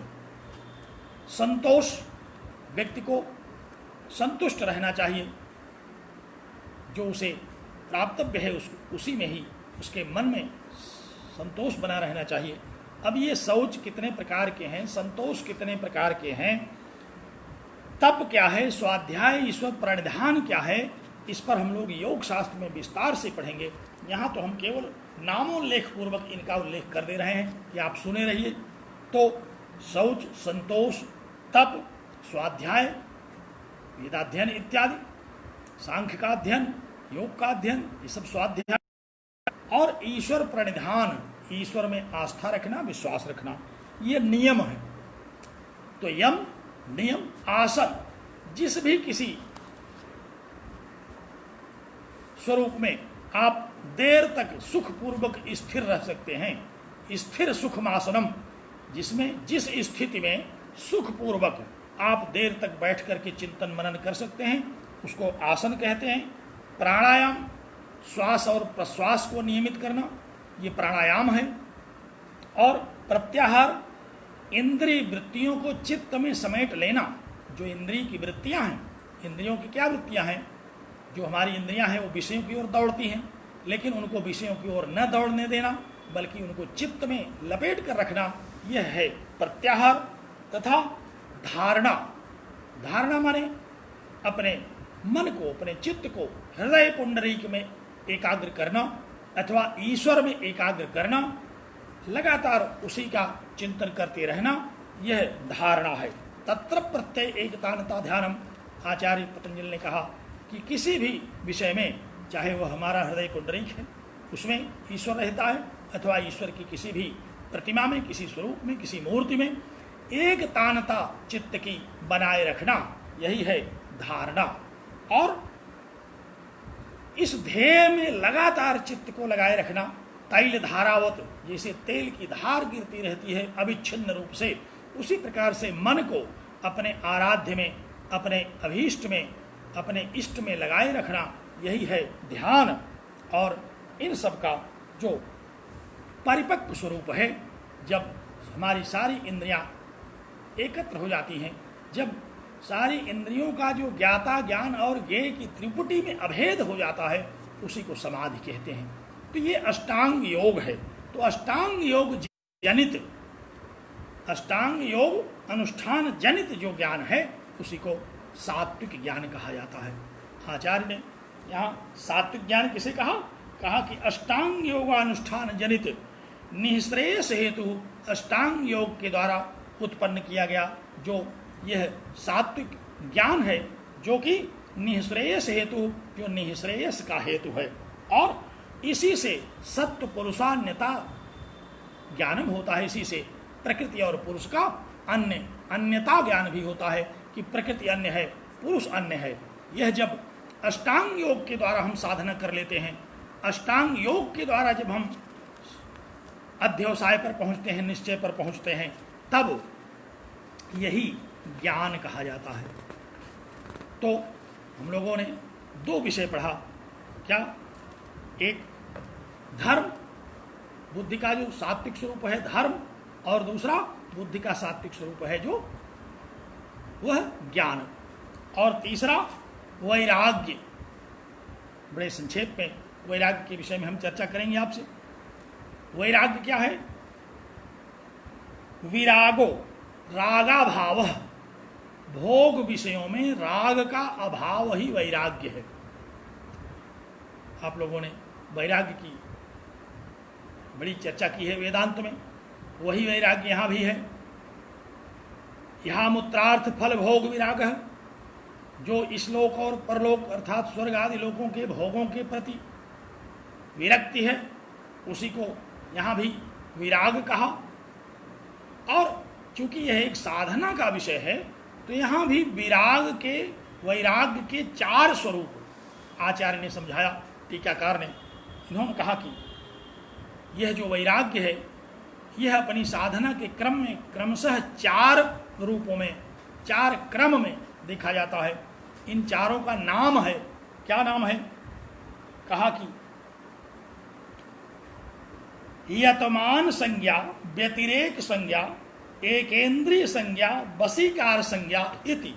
संतोष, व्यक्ति को संतुष्ट रहना चाहिए, जो उसे प्राप्तव्य है उसी में ही उसके मन में संतोष बना रहना चाहिए। अब ये शौच कितने प्रकार के हैं, संतोष कितने प्रकार के हैं, तप क्या है, स्वाध्याय, ईश्वर प्रणिधान क्या है, इस पर हम लोग योग शास्त्र में विस्तार से पढ़ेंगे। यहाँ तो हम केवल नामोल्लेख पूर्वक इनका उल्लेख कर दे रहे हैं कि आप सुने रहिए। तो शौच, संतोष, तप, स्वाध्याय, वेदाध्ययन इत्यादि, सांख्य का अध्ययन, योग का अध्ययन, ये सब स्वाध्याय। और ईश्वर प्रणिधान, ईश्वर में आस्था रखना, विश्वास रखना, ये नियम है। तो यम, नियम, आसन, जिस भी किसी स्वरूप में आप देर तक सुखपूर्वक स्थिर रह सकते हैं, स्थिर सुखमासनम, जिसमें जिस स्थिति में सुखपूर्वक आप देर तक बैठ करके चिंतन मनन कर सकते हैं, उसको आसन कहते हैं। प्राणायाम, श्वास और प्रश्वास को नियमित करना, ये प्राणायाम है। और प्रत्याहार, इंद्रिय वृत्तियों को चित्त में समेट लेना। जो इंद्रिय की वृत्तियां हैं, इंद्रियों की क्या वृत्तियां हैं? जो हमारी इंद्रियां हैं वो विषयों की ओर दौड़ती हैं, लेकिन उनको विषयों की ओर न दौड़ने देना, बल्कि उनको चित्त में लपेट कर रखना, यह है प्रत्याहार। तथा धारणा, धारणा माने अपने मन को, अपने चित्त को हृदय पुंडरीक में एकाग्र करना अथवा ईश्वर में एकाग्र करना, लगातार उसी का चिंतन करते रहना, यह धारणा है। तत्र प्रत्यय एकतानता ध्यानम। आचार्य पतंजलि ने कहा कि किसी भी विषय में, चाहे वह हमारा हृदय पुंडरीक है, उसमें ईश्वर रहता है, अथवा ईश्वर की किसी भी प्रतिमा में, किसी स्वरूप में, किसी मूर्ति में एक तानता चित्त की बनाए रखना, यही है धारणा। और इस ध्येय में लगातार चित्त को लगाए रखना, तैल धारावत, जैसे तेल की धार गिरती रहती है अविच्छिन्न रूप से, उसी प्रकार से मन को अपने आराध्य में, अपने अभीष्ट में, अपने इष्ट में लगाए रखना, यही है ध्यान। और इन सब का जो परिपक्व स्वरूप है, जब हमारी सारी इंद्रियां एकत्र हो जाती हैं, जब सारी इंद्रियों का जो ज्ञाता ज्ञान और ज्ञेय की त्रिपुटी में अभेद हो जाता है, उसी को समाधि कहते हैं। तो ये अष्टांग योग है। तो अष्टांग योग जनित, अष्टांग योग अनुष्ठान जनित जो ज्ञान है, उसी को सात्विक ज्ञान कहा जाता है। आचार्य ने यहाँ सात्विक ज्ञान किसे कहा? कहा कि अष्टांग योगानुष्ठान जनित निःश्रेयस हेतु अष्टांग योग के द्वारा उत्पन्न किया गया जो यह सात्विक ज्ञान है, जो कि निःश्रेयस हेतु, जो निःश्रेयस का हेतु है। और इसी से सत्व पुरुषान्यता ज्ञानम होता है, इसी से प्रकृति और पुरुष का अन्यता ज्ञान भी होता है कि प्रकृति अन्य है, पुरुष अन्य है। यह जब अष्टांग योग के द्वारा हम साधना कर लेते हैं, अष्टांग योग के द्वारा जब हम अध्यवसाय पर पहुंचते हैं, निश्चय पर पहुंचते हैं, तब यही ज्ञान कहा जाता है। तो हम लोगों ने दो विषय पढ़ा, क्या? एक धर्म, बुद्धि का जो सात्विक स्वरूप है धर्म, और दूसरा बुद्धि का सात्विक स्वरूप है जो वह ज्ञान, और तीसरा वैराग्य। बड़े संक्षेप में वैराग्य के विषय में हम चर्चा करेंगे आपसे। वैराग्य क्या है? विरागो रागा भाव, भोग विषयों में राग का अभाव ही वैराग्य है। आप लोगों ने वैराग्य की बड़ी चर्चा की है वेदांत में, वही वैराग्य यहाँ भी है। यहाँ मूत्रार्थ फल भोग विराग है, जो इस लोक और परलोक अर्थात स्वर्ग आदि लोकों के भोगों के प्रति विरक्ति है, उसी को यहाँ भी विराग कहा। और चूंकि यह एक साधना का विषय है, तो यहाँ भी वैराग्य के चार स्वरूप आचार्य ने समझाया, टीकाकार ने। इन्होंने कहा कि यह जो वैराग्य है, यह अपनी साधना के क्रम में क्रमशः चार रूपों में, चार क्रम में देखा जाता है। इन चारों का नाम है, क्या नाम है? कहा कि यतमान संज्ञा, व्यतिरेक संज्ञा, एकेंद्रीय संज्ञा, वशीकार संज्ञा इति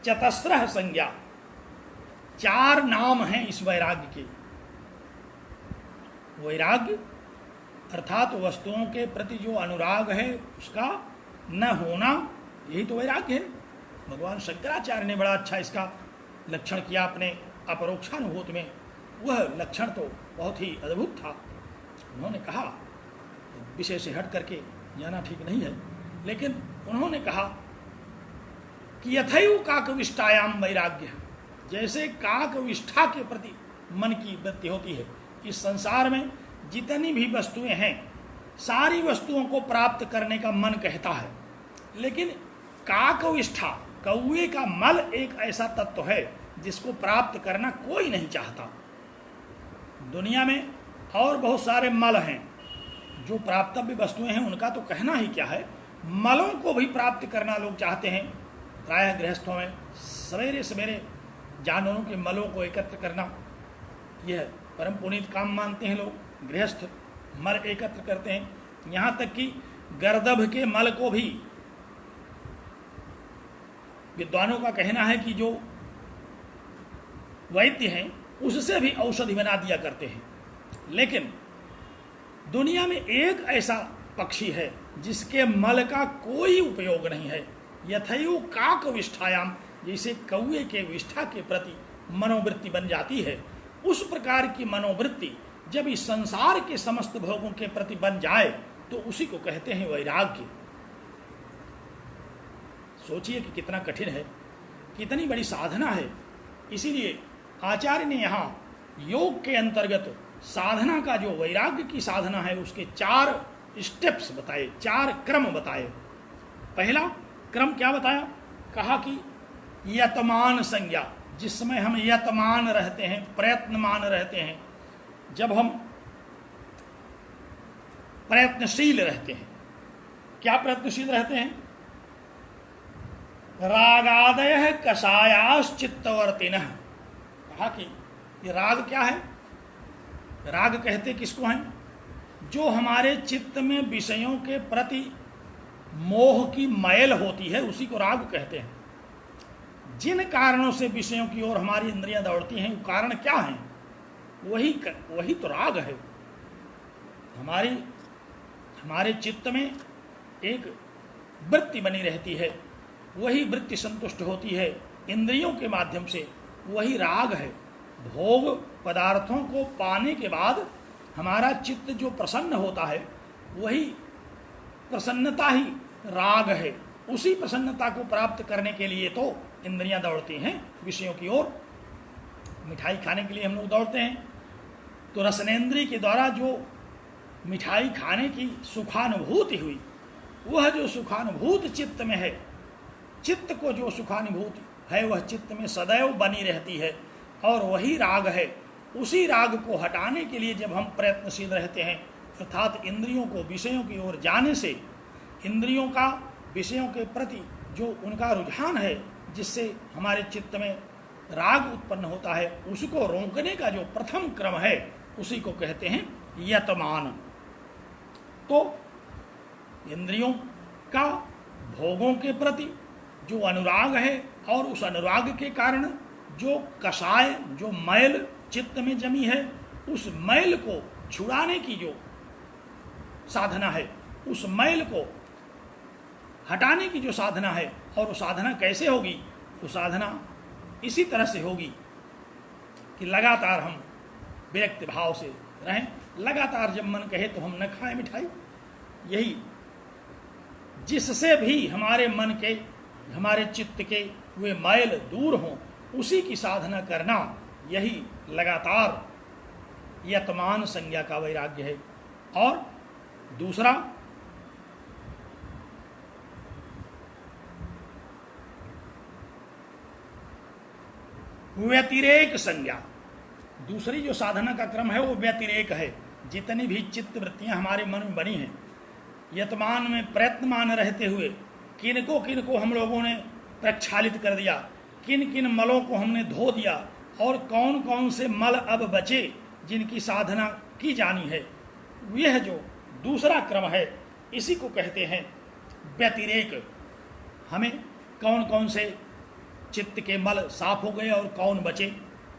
चतस्रः संज्ञा। चार नाम हैं इस वैराग्य के। वैराग्य अर्थात वस्तुओं के प्रति जो अनुराग है उसका न होना, यही तो वैराग्य है। भगवान शंकराचार्य ने बड़ा अच्छा इसका लक्षण किया अपने अपरोक्षानुभूति में। वह लक्षण तो बहुत ही अद्भुत था। उन्होंने कहा, विषय से हट करके जाना ठीक नहीं है, लेकिन उन्होंने कहा कि यथैव काकविष्टायाम वैराग्य, जैसे काकविष्ठा के प्रति मन की वृत्ति होती है, इस संसार में जितनी भी वस्तुएं हैं सारी वस्तुओं को प्राप्त करने का मन कहता है, लेकिन काकविष्ठा कौए का मल एक ऐसा तत्व है जिसको प्राप्त करना कोई नहीं चाहता। दुनिया में और बहुत सारे मल हैं जो प्राप्तव्य वस्तुएं हैं, उनका तो कहना ही क्या है। मलों को भी प्राप्त करना लोग चाहते हैं। प्रायः गृहस्थों में सवेरे सवेरे जानवरों के मलों को एकत्र करना यह परम पुनीत काम मानते हैं लोग। गृहस्थ मल एकत्र करते हैं। यहाँ तक कि गर्दभ के मल को भी विद्वानों का कहना है कि जो वैद्य हैं उससे भी औषधि बना दिया करते हैं। लेकिन दुनिया में एक ऐसा पक्षी है जिसके मल का कोई उपयोग नहीं है। यथैव काक विष्ठायाम, जैसे कौए के विष्ठा के प्रति मनोवृत्ति बन जाती है, उस प्रकार की मनोवृत्ति जब इस संसार के समस्त भोगों के प्रति बन जाए तो उसी को कहते हैं वैराग्य। सोचिए कि कितना कठिन है, कितनी बड़ी साधना है। इसीलिए आचार्य ने यहाँ योग के अंतर्गत साधना का जो वैराग्य की साधना है उसके 4 स्टेप्स बताए, 4 क्रम बताए। पहला क्रम क्या बताया? कहा कि यतमान संज्ञा, जिस समय हम यतमान रहते हैं, प्रयत्नमान रहते हैं, जब हम प्रयत्नशील रहते हैं। क्या प्रयत्नशील रहते हैं? रागादय कषायाश्चित्तवर्तिनः। कहा कि ये राग क्या है? राग कहते किसको हैं? जो हमारे चित्त में विषयों के प्रति मोह की मैल होती है उसी को राग कहते हैं। जिन कारणों से विषयों की ओर हमारी इंद्रियां दौड़ती हैं वो कारण क्या हैं? वही तो राग है। हमारे चित्त में एक वृत्ति बनी रहती है, वही वृत्ति संतुष्ट होती है इंद्रियों के माध्यम से, वही राग है। भोग पदार्थों को पाने के बाद हमारा चित्त जो प्रसन्न होता है वही प्रसन्नता ही राग है। उसी प्रसन्नता को प्राप्त करने के लिए तो इंद्रियां दौड़ती हैं विषयों की ओर। मिठाई खाने के लिए हम लोग दौड़ते हैं, तो रसनेंद्रिय के द्वारा जो मिठाई खाने की सुखानुभूति हुई, वह जो सुखानुभूति चित्त में है, चित्त को जो सुखानुभूति है वह चित्त में सदैव बनी रहती है और वही राग है। उसी राग को हटाने के लिए जब हम प्रयत्नशील रहते हैं, अर्थात इंद्रियों को विषयों की ओर जाने से, इंद्रियों का विषयों के प्रति जो उनका रुझान है जिससे हमारे चित्त में राग उत्पन्न होता है, उसको रोकने का जो प्रथम क्रम है उसी को कहते हैं यतमान। तो इंद्रियों का भोगों के प्रति जो अनुराग है और उस अनुराग के कारण जो कषाय, जो मैल चित्त में जमी है, उस मैल को छुड़ाने की जो साधना है, उस मैल को हटाने की जो साधना है, और वो साधना कैसे होगी? वो साधना इसी तरह से होगी कि लगातार हम विरक्त भाव से रहें। लगातार जब मन कहे तो हम न खाएं मिठाई। यही जिससे भी हमारे मन के, हमारे चित्त के वे मैल दूर हों, उसी की साधना करना, यही लगातार यतमान संज्ञा का वैराग्य है। और दूसरा व्यतिरेक संज्ञा। दूसरी जो साधना का क्रम है वो व्यतिरेक है। जितनी भी चित्त वृत्तियां हमारे मन में बनी हैं, यतमान में प्रयत्नमान रहते हुए किनको हम लोगों ने प्रक्षालित कर दिया, किन किन मलों को हमने धो दिया, और कौन कौन से मल अब बचे जिनकी साधना की जानी है, यह जो दूसरा क्रम है इसी को कहते हैं व्यतिरेक। हमें कौन कौन से चित्त के मल साफ हो गए और कौन बचे,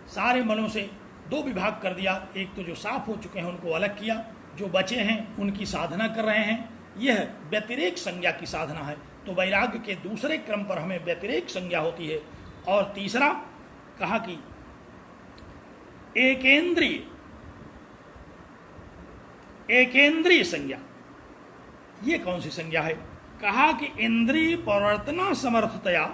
सारे मलों से 2 विभाग कर दिया। एक तो जो साफ हो चुके हैं उनको अलग किया, जो बचे हैं उनकी साधना कर रहे हैं। यह व्यतिरेक संज्ञा की साधना है। तो वैराग्य के दूसरे क्रम पर हमें व्यतिरेक संज्ञा होती है। और तीसरा कहा कि एकेंद्रीय संज्ञा। ये कौन सी संज्ञा है? कहा कि इंद्रिय प्रवर्तना समर्थतया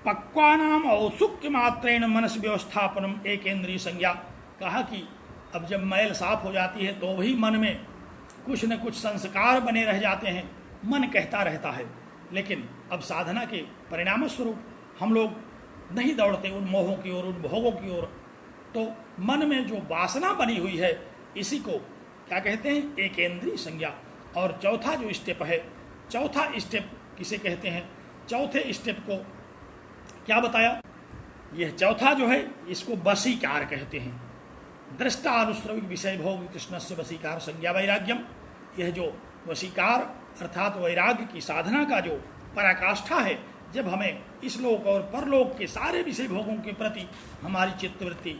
पक्वानाम औत्सुक्य मात्रेण मनस व्यवस्थापनम एकेंद्रीय संज्ञा। कहा कि अब जब मैल साफ हो जाती है तो भी मन में कुछ न कुछ संस्कार बने रह जाते हैं, मन कहता रहता है। लेकिन अब साधना के परिणाम स्वरूप हम लोग नहीं दौड़ते उन मोहों की ओर, उन भोगों की ओर। तो मन में जो वासना बनी हुई है, इसी को क्या कहते हैं? एकेंद्रीय संज्ञा। और चौथा जो स्टेप है, चौथा स्टेप किसे कहते हैं? चौथे स्टेप को क्या बताया? यह चौथा जो है इसको वशीकार कहते हैं। दृष्टा अनुश्रविक विषय भोग कृष्ण से वशीकार संज्ञा वैराग्यम। यह जो वशीकार अर्थात वैराग्य की साधना का जो पराकाष्ठा है, जब हमें इस लोक और परलोक के सारे विषय भोगों के प्रति हमारी चित्तवृत्ति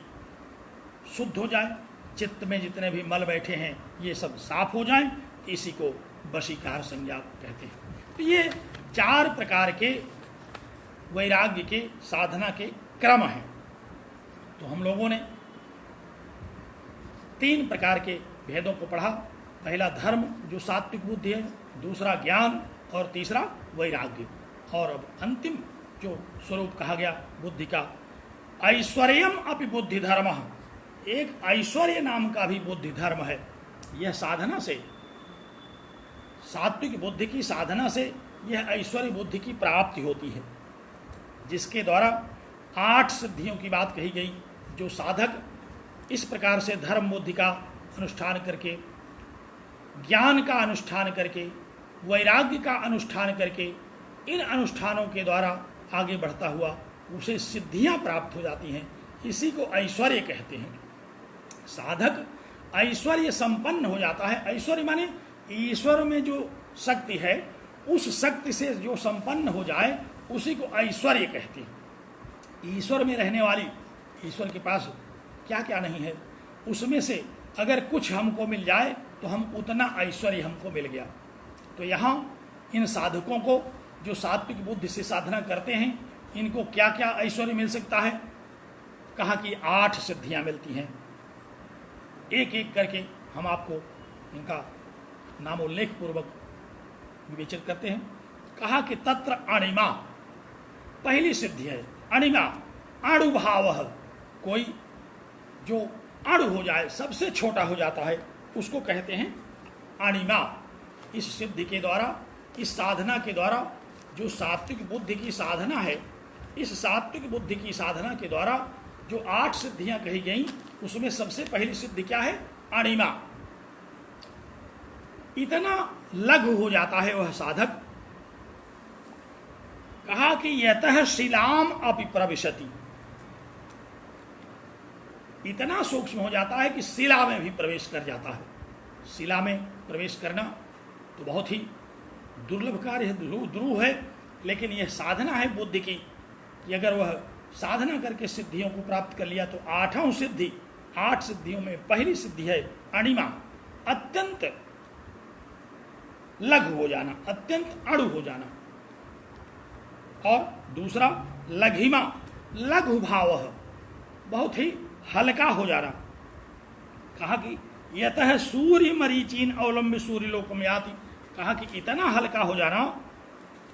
शुद्ध हो जाए, चित्त में जितने भी मल बैठे हैं ये सब साफ हो जाएं, इसी को वशीकार संज्ञा कहते हैं। तो ये 4 प्रकार के वैराग्य के साधना के क्रम हैं। तो हम लोगों ने 3 प्रकार के भेदों को पढ़ा। पहला धर्म जो सात्विक बुद्धि है, दूसरा ज्ञान और तीसरा वैराग्य। और अब अंतिम जो स्वरूप कहा गया बुद्धि का, ऐश्वर्यम अपि बुद्धि धर्म। एक ऐश्वर्य नाम का भी बुद्धि धर्म है। यह साधना से, सात्विक बुद्धि की साधना से यह ऐश्वर्य बुद्धि की प्राप्ति होती है, जिसके द्वारा 8 सिद्धियों की बात कही गई। जो साधक इस प्रकार से धर्म बुद्धि का अनुष्ठान करके, ज्ञान का अनुष्ठान करके, वैराग्य का अनुष्ठान करके, इन अनुष्ठानों के द्वारा आगे बढ़ता हुआ उसे सिद्धियां प्राप्त हो जाती हैं, इसी को ऐश्वर्य कहते हैं। साधक ऐश्वर्य संपन्न हो जाता है। ऐश्वर्य माने ईश्वर में जो शक्ति है, उस शक्ति से जो संपन्न हो जाए उसी को ऐश्वर्य कहते हैं। ईश्वर में रहने वाली, ईश्वर के पास क्या क्या नहीं है, उसमें से अगर कुछ हमको मिल जाए तो हम उतना ऐश्वर्य हमको मिल गया। तो यहाँ इन साधकों को जो सात्विक बुद्धि से साधना करते हैं, इनको क्या क्या ऐश्वर्य मिल सकता है? कहा कि 8 सिद्धियां मिलती हैं। एक एक करके हम आपको इनका नामोल्लेख पूर्वक विवेचित करते हैं। कहा कि तत्र अणिमा, पहली सिद्धि है अणिमा, अणुभाव। कोई जो अणु हो जाए, सबसे छोटा हो जाता है, उसको कहते हैं अणिमा। इस सिद्धि के द्वारा, इस साधना के द्वारा, जो सात्विक बुद्धि की साधना है, इस सात्विक बुद्धि की साधना के द्वारा जो 8 सिद्धियां कही गई, उसमें सबसे पहली सिद्धि क्या है? अणिमा। इतना लघु हो जाता है वह साधक, कहा कि यतः शिलाम अपि प्रविशति। इतना सूक्ष्म हो जाता है कि शिला में भी प्रवेश कर जाता है। शिला में प्रवेश करना तो बहुत ही दुर्लभ कार्य है, ध्रुव है। लेकिन यह साधना है बुद्धि की कि अगर वह साधना करके सिद्धियों को प्राप्त कर लिया तो 8वां सिद्धि, 8 सिद्धियों में पहली सिद्धि है अणिमा, अत्यंत लघु हो जाना, अत्यंत अणु हो जाना। और दूसरा लघिमा, लघु भाव, बहुत ही हल्का हो जाना। कहा कि यतः सूर्य मरीचीन अवलंब सूर्य लोकम याति। कहा कि इतना हल्का हो जाना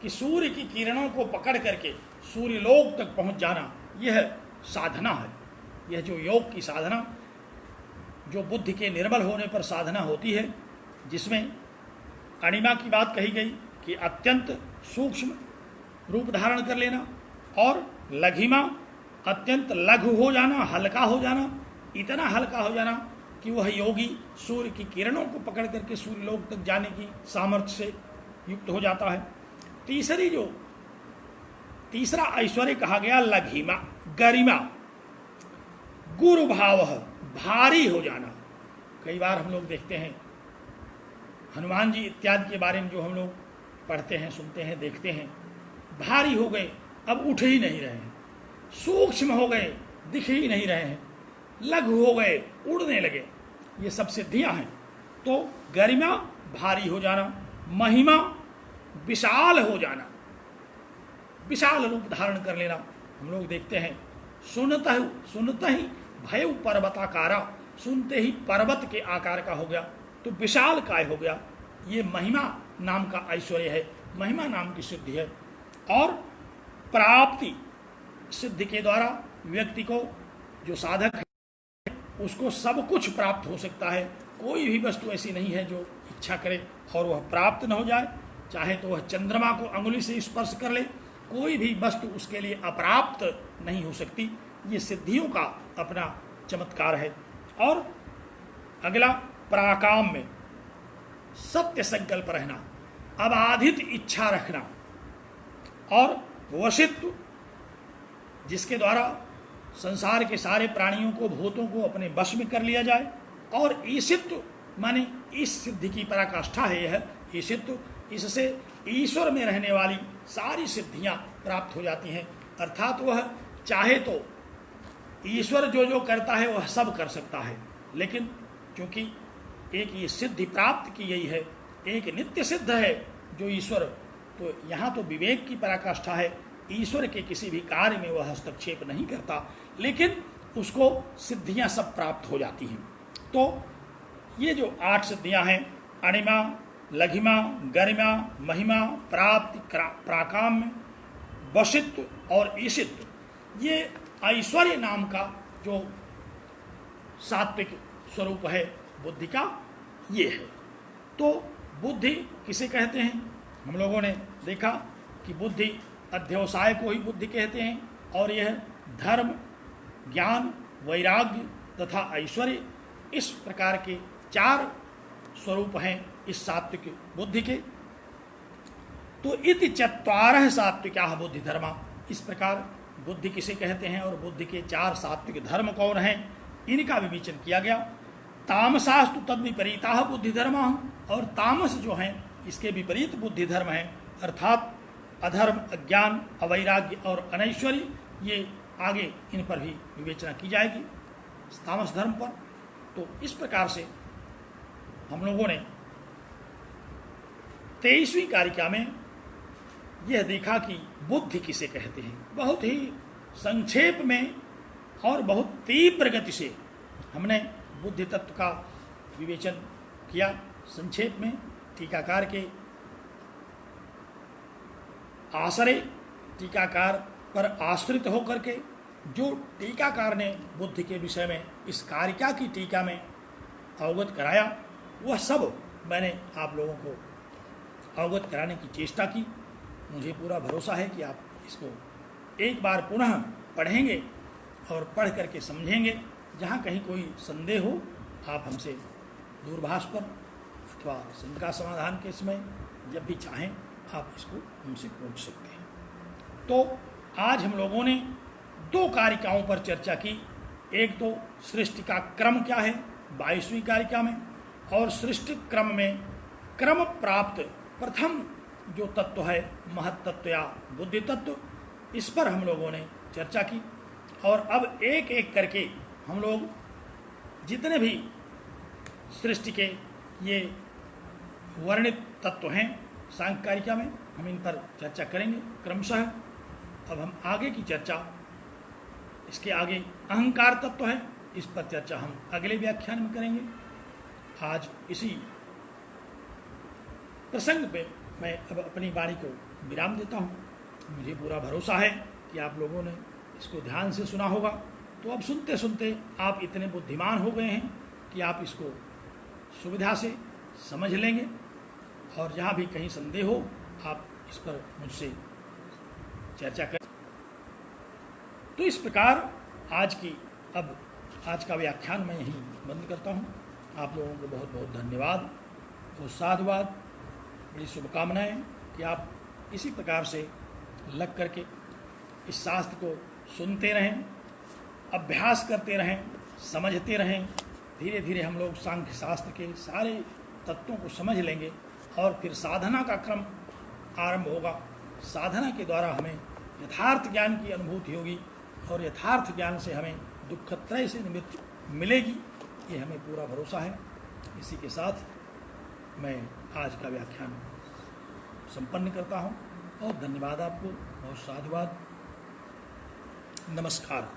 कि सूर्य की किरणों को पकड़ करके सूर्य लोक तक पहुंच जाना, यह साधना है। यह जो योग की साधना, जो बुद्धि के निर्मल होने पर साधना होती है, जिसमें अणिमा की बात कही गई कि अत्यंत सूक्ष्म रूप धारण कर लेना, और लघिमा, अत्यंत लघु हो जाना, हल्का हो जाना, इतना हल्का हो जाना कि वह योगी सूर्य की किरणों को पकड़ करके सूर्य लोक तक जाने की सामर्थ्य से युक्त हो जाता है। तीसरा ऐश्वर्य कहा गया लघिमा, गरिमा, गुरु भाव, भारी हो जाना। कई बार हम लोग देखते हैं हनुमान जी इत्यादि के बारे में जो हम लोग पढ़ते हैं, सुनते हैं, देखते हैं, भारी हो गए, अब उठ ही नहीं रहे हैं, सूक्ष्म हो गए, दिख ही नहीं रहे हैं, लघु हो गए, उड़ने लगे। ये सब सिद्धियां हैं। तो गरिमा, भारी हो जाना, महिमा, विशाल हो जाना, विशाल रूप धारण कर लेना। हम लोग देखते हैं सुनता ही भय पर्वताकारा, सुनते ही पर्वत के आकार का हो गया, तो विशाल काय हो गया। ये महिमा नाम का ऐश्वर्य है, महिमा नाम की सिद्धि है। और प्राप्ति सिद्धि के द्वारा व्यक्ति को, जो साधक है, उसको सब कुछ प्राप्त हो सकता है। कोई भी वस्तु ऐसी नहीं है जो इच्छा करे और वह प्राप्त न हो जाए। चाहे तो वह चंद्रमा को अंगुली से स्पर्श कर ले, कोई भी वस्तु उसके लिए अप्राप्त नहीं हो सकती। ये सिद्धियों का अपना चमत्कार है। और अगला, पराकाम में सत्य संकल्प रहना, अबाधित इच्छा रखना, और वशित्व जिसके द्वारा संसार के सारे प्राणियों को, भूतों को अपने वश में कर लिया जाए, और ईशित्व माने इस सिद्धि की पराकाष्ठा है यह ईशित्व। इससे ईश्वर में रहने वाली सारी सिद्धियां प्राप्त हो जाती हैं। अर्थात वह चाहे तो ईश्वर जो जो करता है वह सब कर सकता है, लेकिन क्योंकि एक ये सिद्धि प्राप्त की गई है, एक नित्य सिद्ध है जो ईश्वर, तो यहाँ तो विवेक की पराकाष्ठा है। ईश्वर के किसी भी कार्य में वह हस्तक्षेप नहीं करता, लेकिन उसको सिद्धियां सब प्राप्त हो जाती हैं। तो ये जो 8 सिद्धियां हैं, अणिमा, लघिमा, गरिमा, महिमा, प्राप्ति, प्राकाम्य, वशित्व और ईशित्व, ये ऐश्वर्य नाम का जो सात्विक स्वरूप है बुद्धि का, ये है। तो बुद्धि किसे कहते हैं? हम लोगों ने देखा कि बुद्धि अध्यवसाय को ही बुद्धि कहते हैं, और यह धर्म, ज्ञान, वैराग्य तथा ऐश्वर्य, इस प्रकार के 4 स्वरूप हैं इस सात्विक बुद्धि के। तो इति 4 सात्विकाः बुद्धि धर्मा, इस प्रकार बुद्धि किसे कहते हैं और बुद्धि के 4 सात्विक धर्म कौन हैं, इनका विवेचन किया गया। तामसास्तु तद विपरीताः बुद्धि धर्मा, और तामस जो हैं इसके विपरीत बुद्धि धर्म हैं, अर्थात अधर्म, अज्ञान, अवैराग्य और अनैश्वर्य। ये आगे इन पर भी विवेचना की जाएगी, तामस धर्म पर। तो इस प्रकार से हम लोगों ने 23वीं कारिका में यह देखा कि बुद्धि किसे कहते हैं। बहुत ही संक्षेप में और बहुत तीव्र गति से हमने बुद्धि तत्व का विवेचन किया। संक्षेप में टीकाकार के आश्रय, टीकाकार पर आश्रित होकर के जो टीकाकार ने बुद्धि के विषय में इस कारिका की टीका में अवगत कराया, वह सब मैंने आप लोगों को अवगत कराने की चेष्टा की। मुझे पूरा भरोसा है कि आप इसको एक बार पुनः पढ़ेंगे और पढ़ करके समझेंगे। जहाँ कहीं कोई संदेह हो, आप हमसे दूरभाष पर अथवा शंका समाधान के समय जब भी चाहें आप इसको हमसे पूछ सकते हैं। तो आज हम लोगों ने 2 कारिकाओं पर चर्चा की। एक तो सृष्टि का क्रम क्या है 22वीं कारिका में, और सृष्टि क्रम में क्रम प्राप्त प्रथम जो तत्व है महत तत्व या बुद्धि तत्व, इस पर हम लोगों ने चर्चा की। और अब एक एक करके हम लोग जितने भी सृष्टि के ये वर्णित तत्व हैं सांख्य कारिका में, हम इन पर चर्चा करेंगे क्रमशः। अब हम आगे की चर्चा, इसके आगे अहंकार तत्व है, इस पर चर्चा हम अगले व्याख्यान में करेंगे। आज इसी प्रसंग पे मैं अब अपनी वाणी को विराम देता हूँ। मुझे पूरा भरोसा है कि आप लोगों ने इसको ध्यान से सुना होगा। तो अब सुनते सुनते आप इतने बुद्धिमान हो गए हैं कि आप इसको सुविधा से समझ लेंगे, और जहाँ भी कहीं संदेह हो आप इस पर मुझसे चर्चा करें। तो इस प्रकार आज का व्याख्यान मैं यहीं बंद करता हूँ। आप लोगों को बहुत बहुत धन्यवाद और साधुवाद, बड़ी शुभकामनाएं कि आप इसी प्रकार से लग करके इस शास्त्र को सुनते रहें, अभ्यास करते रहें, समझते रहें। धीरे धीरे हम लोग सांख्य शास्त्र के सारे तत्वों को समझ लेंगे और फिर साधना का क्रम आरंभ होगा। साधना के द्वारा हमें यथार्थ ज्ञान की अनुभूति होगी और यथार्थ ज्ञान से हमें दुखत्रय से निवृत्ति मिलेगी, ये हमें पूरा भरोसा है। इसी के साथ मैं आज का व्याख्यान संपन्न करता हूँ। बहुत धन्यवाद आपको, बहुत साधुवाद, नमस्कार।